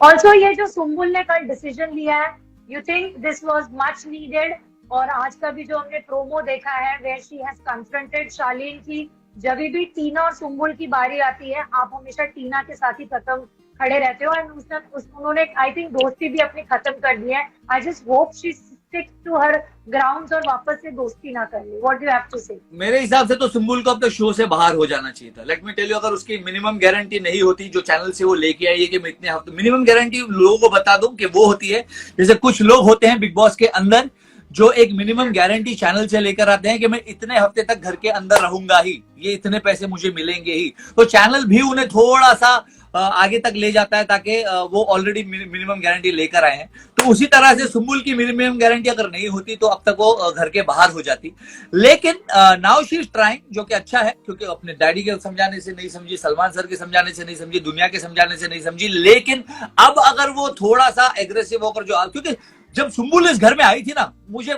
ऑल्सो ये जो सुम्बुल ने कल डिसीजन लिया है, you think this was much needed? और आज का भी जो हमने प्रोमो देखा है वेयर शी हैज कन्फ्रंटेड शालीन की, जब भी टीना और सुम्बुल की बारी आती है आप हमेशा टीना के साथ ही खत्म खड़े रहते हो, एंड उन्होंने आई थिंक दोस्ती भी अपनी खत्म कर दी है। I just hope she sticks to her grounds और वापस से दोस्ती ना कर ले। What do you have to say? मेरे हिसाब से तो सुम्बुल को अब तो शो से बाहर हो जाना चाहिए था। लेट मी टेल यू, अगर उसकी मिनिमम गारंटी नहीं होती जो चैनल से वो लेके आई है कि मैं इतने हफ्ते, मिनिमम गारंटी लोगों को बता दूं कि वो होती है, जैसे कुछ लोग होते हैं बिग बॉस के अंदर जो एक मिनिमम गारंटी चैनल से लेकर आते हैं कि मैं इतने हफ्ते तक घर के अंदर रहूंगा ही, ये इतने पैसे मुझे मिलेंगे ही, तो चैनल भी उन्हें थोड़ा सा आगे तक ले जाता है ताकि वो ऑलरेडी मिनिमम गारंटी लेकर आए हैं। तो उसी तरह से सुम्बुल की मिनिमम गारंटी अगर नहीं होती तो अब तक वो घर के बाहर हो जाती। लेकिन नाउ शी इज ट्राइंग, जो कि अच्छा है, क्योंकि अपने डैडी के समझाने से नहीं समझी, सलमान सर के समझाने से नहीं समझी, दुनिया के समझाने से नहीं समझी, लेकिन अब अगर वो थोड़ा सा एग्रेसिव होकर जो, क्योंकि जब सुम्बुल इस घर में आई थी ना, मुझे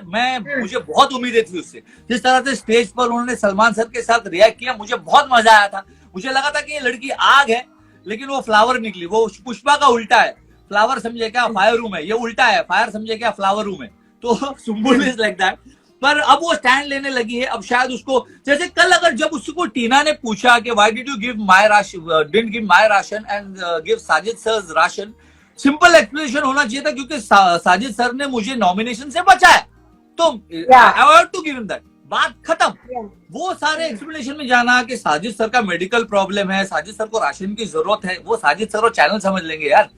बहुत उम्मीदें थी उससे। जिस तरह से स्टेज पर उन्होंने सलमान सर के साथ रिएक्ट किया, मुझे बहुत मजा आया था। मुझे लगा था कि ये लड़की आग है, लेकिन वो फ्लावर निकली, वो पुष्पा का उल्टा है। फ्लावर समझे क्या फायर रूम है, ये उल्टा है, फायर समझे क्या फ्लावर रूम है। तो सुम्बुल इज लाइक दैट। पर अब वो स्टैंड लेने लगी है। अब शायद उसको, जैसे कल अगर जब उसको टीना ने पूछा कि why did you give my ration, didn't give my ration and give Sajid sir ration, simple explanation होना चाहिए था, क्योंकि साजिद सर ने मुझे नॉमिनेशन से बचाया, तो I want to give him that, बात खत्म। वो सारे एक्सप्लेनेशन में जाना कि साजिद सर का मेडिकल प्रॉब्लम है, साजिद सर को राशन की जरूरत है, वो साजिद सर और चैनल समझ लेंगे यार।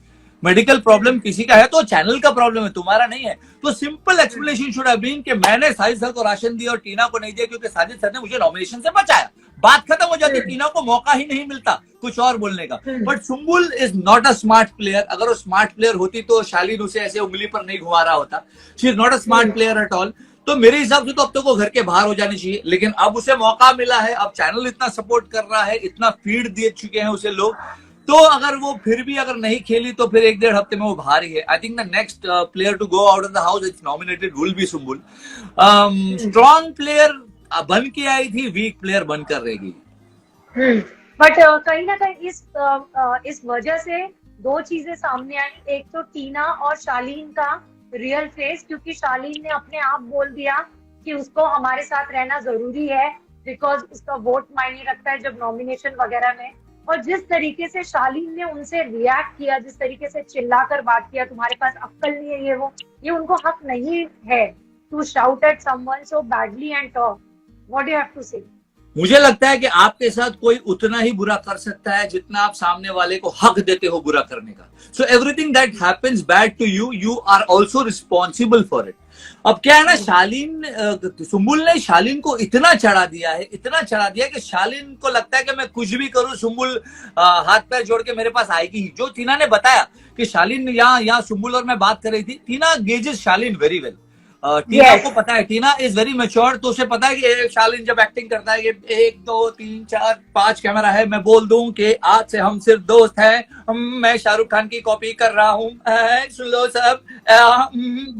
मेडिकल प्रॉब्लम किसी का है तो चैनल का प्रॉब्लम है, तुम्हारा नहीं है। तो simple explanation should have been कि मैंने साजिद सर को राशन दिया और टीना को नहीं दिया क्योंकि साजिद सर ने मुझे नॉमिनेशन से बचाया, बात खत्म हो जाती। टीना को मौका ही नहीं मिलता कुछ और बोलने का। But Sumbul is not a smart player. अगर वो स्मार्ट प्लेयर होती तो शालीन उसे ऐसे उंगली पर नहीं घुमा रहा होता। She is not a smart player at all. तो मेरे हिसाब से तो अब तक वो घर के बाहर हो जानी चाहिए, लेकिन अब उसे मौका मिला है, अब चैनल इतना सपोर्ट कर रहा है, इतना फीड दे चुके हैं उसे लोग, तो अगर वो फिर भी अगर नहीं खेली तो फिर 1-1.5 हफ्ते में वो बाहर ही है। I think the next player to go out of the house it's nominated will be Sumbul. Strong player बन के आई थी, वीक प्लेयर बनकर रहेगी। बट कहीं ना कहीं इस वजह से दो चीजें सामने आई। एक तो टीना और शालीन का रियल फेस, क्योंकि शालीन ने अपने आप बोल दिया कि उसको हमारे साथ रहना जरूरी है बिकॉज उसका वोट मायने रखता है जब नॉमिनेशन वगैरह में। और जिस तरीके से शालीन ने उनसे रिएक्ट किया, जिस तरीके से चिल्लाकर बात किया, तुम्हारे पास अक्ल नहीं है, ये उनको हक नहीं है to shout at someone so badly and talk. What do you have to say? मुझे लगता है कि आपके साथ कोई उतना ही बुरा कर सकता है जितना आप सामने वाले को हक देते हो बुरा करने का। So everything that happens bad to you, you are also responsible for it. अब क्या है ना, सुम्बुल ने शालीन को इतना चढ़ा दिया कि शालीन को लगता है कि मैं कुछ भी करूं सुम्बुल हाथ पैर जोड़ के मेरे पास आएगी ही। जो टीना ने बताया कि शालीन यहाँ सुम्बुल और मैं बात कर रही थी, टीना गेजेस शालीन वेरी वेल। टीना को पता है, टीना इज वेरी मैच्योर, तो उसे पता है कि शालीन जब एक्टिंग करता है कि 1 2 3 4 5 कैमरा है, मैं बोल दूं कि आज से हम सिर्फ दोस्त हैं, मैं शाहरुख खान की कॉपी कर रहा हूं, सुन लो सब।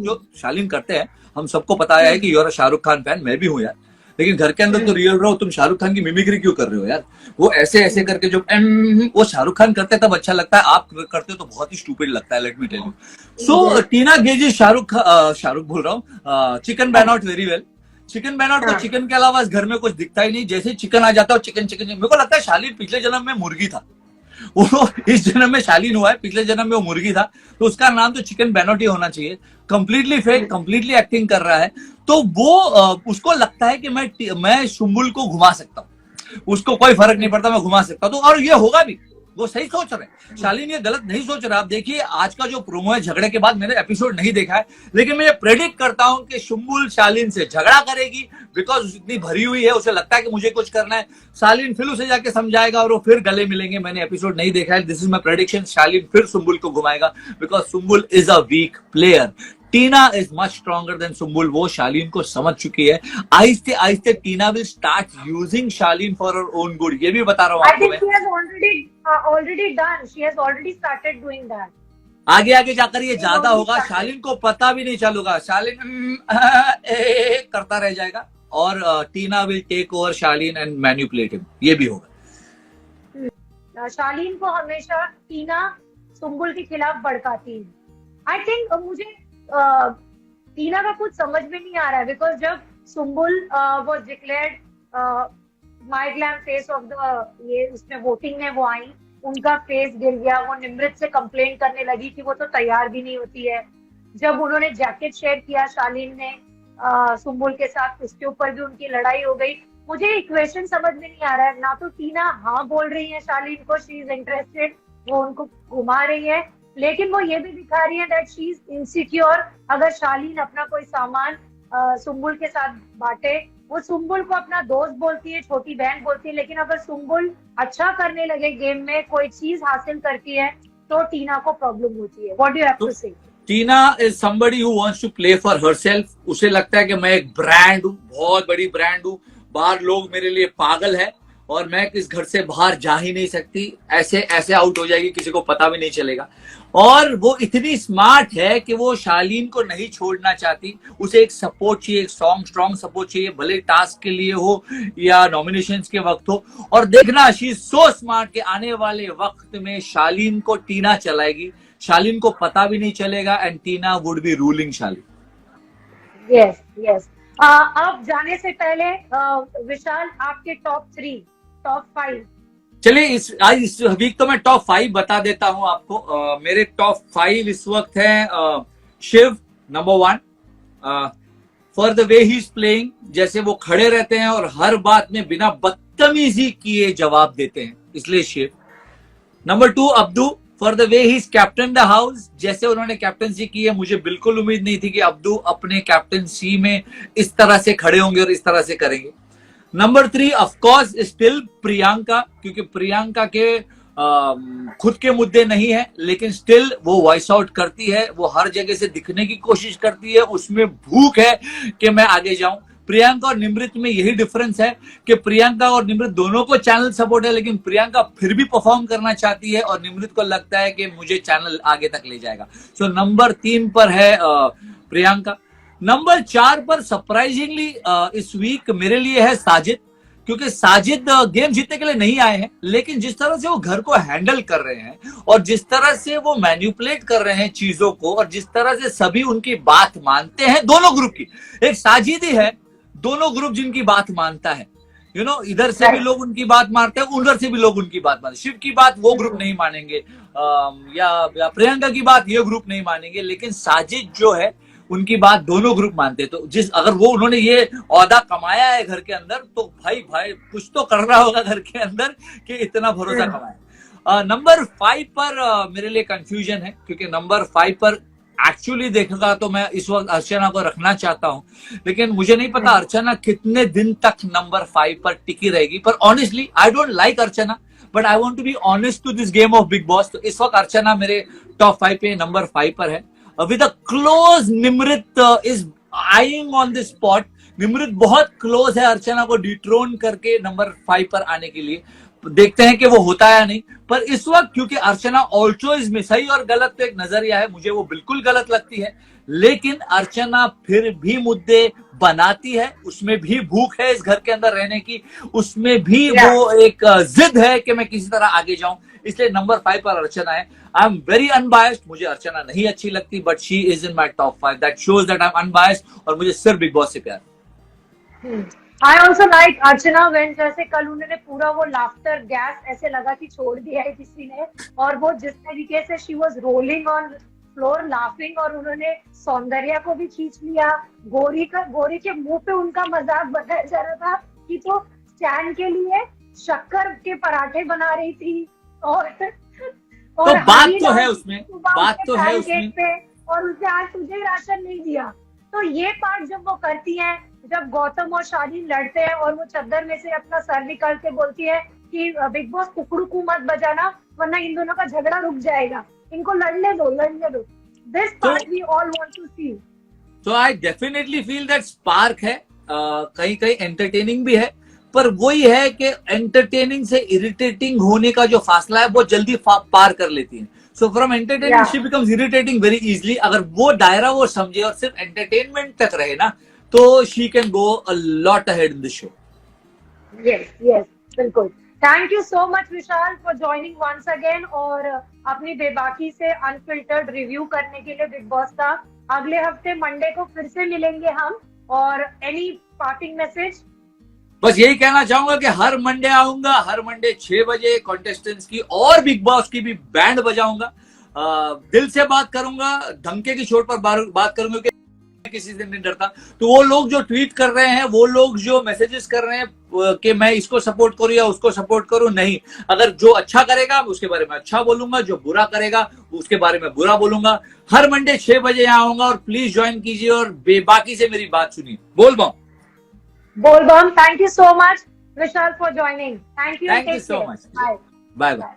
जो शालीन करते हैं हम सबको पता है कि यूर शाहरुख खान फैन, मैं भी हूं यार, लेकिन घर के अंदर तो रियल रहो। तुम शाहरुख खान की मिमिक्री क्यों कर रहे हो यार? वो ऐसे ऐसे करके जो वो शाहरुख खान करते तब अच्छा लगता है, आप करते हो तो बहुत ही स्टूपिड लगता है, let me tell you. So Tina guesses Shahrukh बोल रहा हूँ, chicken ban out very well. Chicken ban out को चिकन के अलावा इस घर में कुछ दिखता ही नहीं, जैसे चिकन आ जाता है चिकन चिकन। मेरे को लगता है शालीन पिछले जन्म में मुर्गी था, वो इस जन्म में शालीन हुआ है, पिछले जन्म में वो मुर्गी था, तो उसका नाम तो चिकन बैनोट ही होना चाहिए। कंप्लीटली फेक, कंप्लीटली एक्टिंग कर रहा है। तो वो उसको लगता है कि मैं सुम्बुल को घुमा सकता हूँ, उसको कोई फर्क नहीं पड़ता, मैं घुमा सकता हूँ। तो और ये होगा भी, वो सही सोच रहे हैं। शालीन ये गलत नहीं सोच रहा। आप देखिए आज का जो प्रोमो है, झगड़े के बाद, मैंने एपिसोड नहीं देखा है, लेकिन मैं प्रेडिक्ट करता हूं कि सुम्बुल शालीन से झगड़ा करेगी बिकॉज इतनी भरी हुई है, उसे लगता है कि मुझे कुछ करना है। शालीन फिर उसे जाके समझाएगा और वो फिर गले मिलेंगे। मैंने एपिसोड नहीं देखा है, this is my prediction. Shalin फिर सुम्बुल को घुमाएगा because Sumbul is a weak player. Tina is much stronger than Sumbul, वो शालीन को समझ चुकी है। आहिस्ते आहिस्ते Tina will start using Shalin for her own good, ये भी बता रहा हूँ आपको मैं। already done, she has already started doing that. आगे आगे जाकर ये ज्यादा होगा, शालीन को पता भी नहीं चलेगा, शालीन करता रह जाएगा और Tina will take over Shalin and manipulate him, ये भी होगा। शालीन को हमेशा टीना सुम्बुल के खिलाफ भड़काती है। आई थिंक मुझे टीना का कुछ समझ में नहीं आ रहा है, बिकॉज जब Sumbul was declared my glam face of the ये उसमें वोटिंग में वो आई, उनका फेस गिर गया, वो निमृत से कंप्लेन करने लगी कि वो तो तैयार भी नहीं होती है। जब उन्होंने जैकेट शेयर किया शालीन ने सुम्बुल के साथ, उसके ऊपर भी उनकी लड़ाई हो गई। मुझे इक्वेशन समझ में नहीं आ रहा है, ना तो टीना हाँ बोल रही है शालीन को, शी इज इंटरेस्टेड, वो उनको घुमा रही है, लेकिन वो ये भी दिखा रही है दैट शी इज इनसिक्योर। अगर शालीन अपना कोई सामान सुम्बुल के साथ बांटे, वो सुम्बुल को अपना दोस्त बोलती है, छोटी बहन बोलती है, लेकिन अगर सुम्बुल अच्छा करने लगे गेम में, कोई चीज हासिल करती है, तो टीना को प्रॉब्लम होती है। What do you have to say? Tina is somebody who wants to play for herself. उसे लगता है कि मैं एक ब्रांड हूँ, बहुत बड़ी ब्रांड हूँ, बाहर लोग मेरे लिए पागल है और मैं इस घर से बाहर जा ही नहीं सकती, ऐसे ऐसे आउट हो जाएगी, किसी को पता भी नहीं चलेगा। और वो इतनी स्मार्ट है कि वो शालीन को नहीं छोड़ना चाहती, उसे एक सपोर्ट चाहिए, एक स्ट्रॉन्ग सपोर्ट चाहिए, भले टास्क के लिए हो या नॉमिनेशंस के वक्त हो। और देखना, शी इज सो स्मार्ट कि आने वाले वक्त में शालीन को टीना चलाएगी, शालीन को पता भी नहीं चलेगा and Tina would be ruling Shalin. Yes yes. अब जाने से पहले विशाल, आपके टॉप 3, टॉप 5। चलिए इस वीक तो मैं टॉप 5 बता देता हूं आपको। मेरे टॉप 5 इस वक्त है Shiv number 1, for the way he is playing, जैसे वो खड़े रहते हैं और हर बात में बिना बदतमीजी किए जवाब देते हैं, इसलिए Shiv. Number 2 Abdu, for the way he is captain the house, जैसे उन्होंने कैप्टनसी की है, मुझे बिल्कुल उम्मीद नहीं थी कि अब्दू अपने कैप्टनसी में इस तरह से खड़े होंगे और इस तरह से करेंगे। नंबर 3 ऑफकोर्स स्टिल प्रियंका, क्योंकि प्रियंका के खुद के मुद्दे नहीं है, लेकिन स्टिल वो वॉइस आउट करती है, वो हर जगह से दिखने की कोशिश करती है, उसमें भूख है कि मैं आगे जाऊं। प्रियंका और निमृत में यही डिफरेंस है कि प्रियंका और निमृत दोनों को चैनल सपोर्ट है, लेकिन प्रियंका फिर भी परफॉर्म करना चाहती है और निमृत को लगता है कि मुझे चैनल आगे तक ले जाएगा। सो नंबर 3 पर है प्रियंका। नंबर 4 पर सरप्राइजिंगली इस वीक मेरे लिए है साजिद, क्योंकि साजिद गेम जीतने के लिए नहीं आए हैं, लेकिन जिस तरह से वो घर को हैंडल कर रहे हैं और जिस तरह से वो मैन्युपुलेट कर रहे हैं चीजों को और जिस तरह से सभी उनकी बात मानते हैं, दोनों ग्रुप की, एक साजिद ही है दोनों ग्रुप जिनकी बात मानता है। यू नो, इधर से भी लोग उनकी बात मानते हैं, उधर से भी लोग उनकी बात मानते हैं। शिव की बात वो ग्रुप नहीं मानेंगे या प्रियंका की बात ये ग्रुप नहीं मानेंगे, लेकिन साजिद जो है उनकी बात दोनों ग्रुप मानते हैं। तो अगर वो उन्होंने ये औहदा कमाया है घर के अंदर, तो भाई कुछ तो कर रहा होगा घर के अंदर कि इतना भरोसा कमाया। नंबर 5 पर मेरे लिए कंफ्यूजन है, क्योंकि नंबर 5 पर एक्चुअली देखा तो मैं इस वक्त अर्चना को रखना चाहता हूं, लेकिन मुझे नहीं पता अर्चना कितने दिन तक नंबर 5 पर टिकी रहेगी। पर honestly I don't like Archana, but I want to be honest to this game of Bigg Boss. तो इस वक्त अर्चना मेरे टॉप 5 पे नंबर 5 पर है। With a close Nimrit is eyeing on this spot. Nimrit बहुत क्लोज है अर्चना को डिट्रोन करके नंबर 5 पर आने के लिए। देखते हैं कि वो होता है या नहीं। पर इस वक्त क्योंकि अर्चना ऑल्सो इसमें सही और गलत तो एक नजरिया है, मुझे वो बिल्कुल गलत लगती है, लेकिन अर्चना फिर भी मुद्दे बनाती है, उसमें भी भूख है इस घर के अंदर रहने की, उसमें भी वो एक जिद है कि मैं किसी तरह आगे जाऊं, इसलिए नंबर 5 पर अर्चना है। आई एम वेरी अनबायस्ड, मुझे अर्चना नहीं अच्छी लगती, but she is in my top 5। That shows that I am unbiased और मुझे सिर्फ बिग बॉस से प्यार। I also like Archana when जैसे कल उन्होंने पूरा वो लाफ्टर गैस ऐसे लगा कि छोड़ दिया है किसी ने, और वो जिस तरीके से she was rolling on floor laughing, और उन्होंने सौंदर्या को भी खींच लिया। गोरी के मुंह पे उनका मजाक बताया जा रहा था कि तो स्टैंड के लिए शक्कर के पराठे बना रही थी, और तो बात तो है उसमें, बात तो है उसमें, और उसने आज तुझे राशन नहीं दिया। तो ये पार्ट जब वो करती हैं, जब गौतम और शालीन लड़ते हैं और वो चद्दर में से अपना सर निकाल के बोलती है कि बिग बॉस कुकड़ू मत बजाना वरना इन दोनों का झगड़ा रुक जाएगा, इनको लड़ने दो। This part we all want to see. तो I definitely feel that spark है, कहीं कहीं एंटरटेनिंग भी है, पर वही है कि एंटरटेनिंग से इरिटेटिंग होने का जो फासला है वो जल्दी पार कर लेती है। So from entertaining she becomes irritating very easily. अगर वो दायरा वो समझे और सिर्फ एंटरटेनमेंट तक रहे ना, तो she can go a lot ahead in the show. Yes बिल्कुल। Thank you so much Vishal for joining once again, और अपनी बेबाकी से अनफिल्टर्ड रिव्यू करने के लिए बिग बॉस का। अगले हफ्ते मंडे को फिर से मिलेंगे हम, और एनी पार्टिंग मैसेज? बस यही कहना चाहूंगा कि हर मंडे आऊंगा, हर मंडे 6 बजे कॉन्टेस्टेंट्स की और बिग बॉस की भी बैंड बजाऊंगा, दिल से बात करूंगा, धमके की चोट पर बात करूंगा कि किसी से नहीं डरता। तो वो लोग जो ट्वीट कर रहे हैं, वो लोग जो मैसेजेस कर रहे हैं कि मैं इसको सपोर्ट करूं या उसको सपोर्ट करूं, नहीं। अगर जो अच्छा करेगा उसके बारे में अच्छा बोलूंगा, जो बुरा करेगा उसके बारे में बुरा बोलूंगा। हर मंडे 6 बजे यहाँ आऊंगा, और प्लीज ज्वाइन कीजिए और बेबाकी से मेरी बात सुनिए। बोल बम। Thank you so much Vishal for joining. Thank you so much. Bye bye.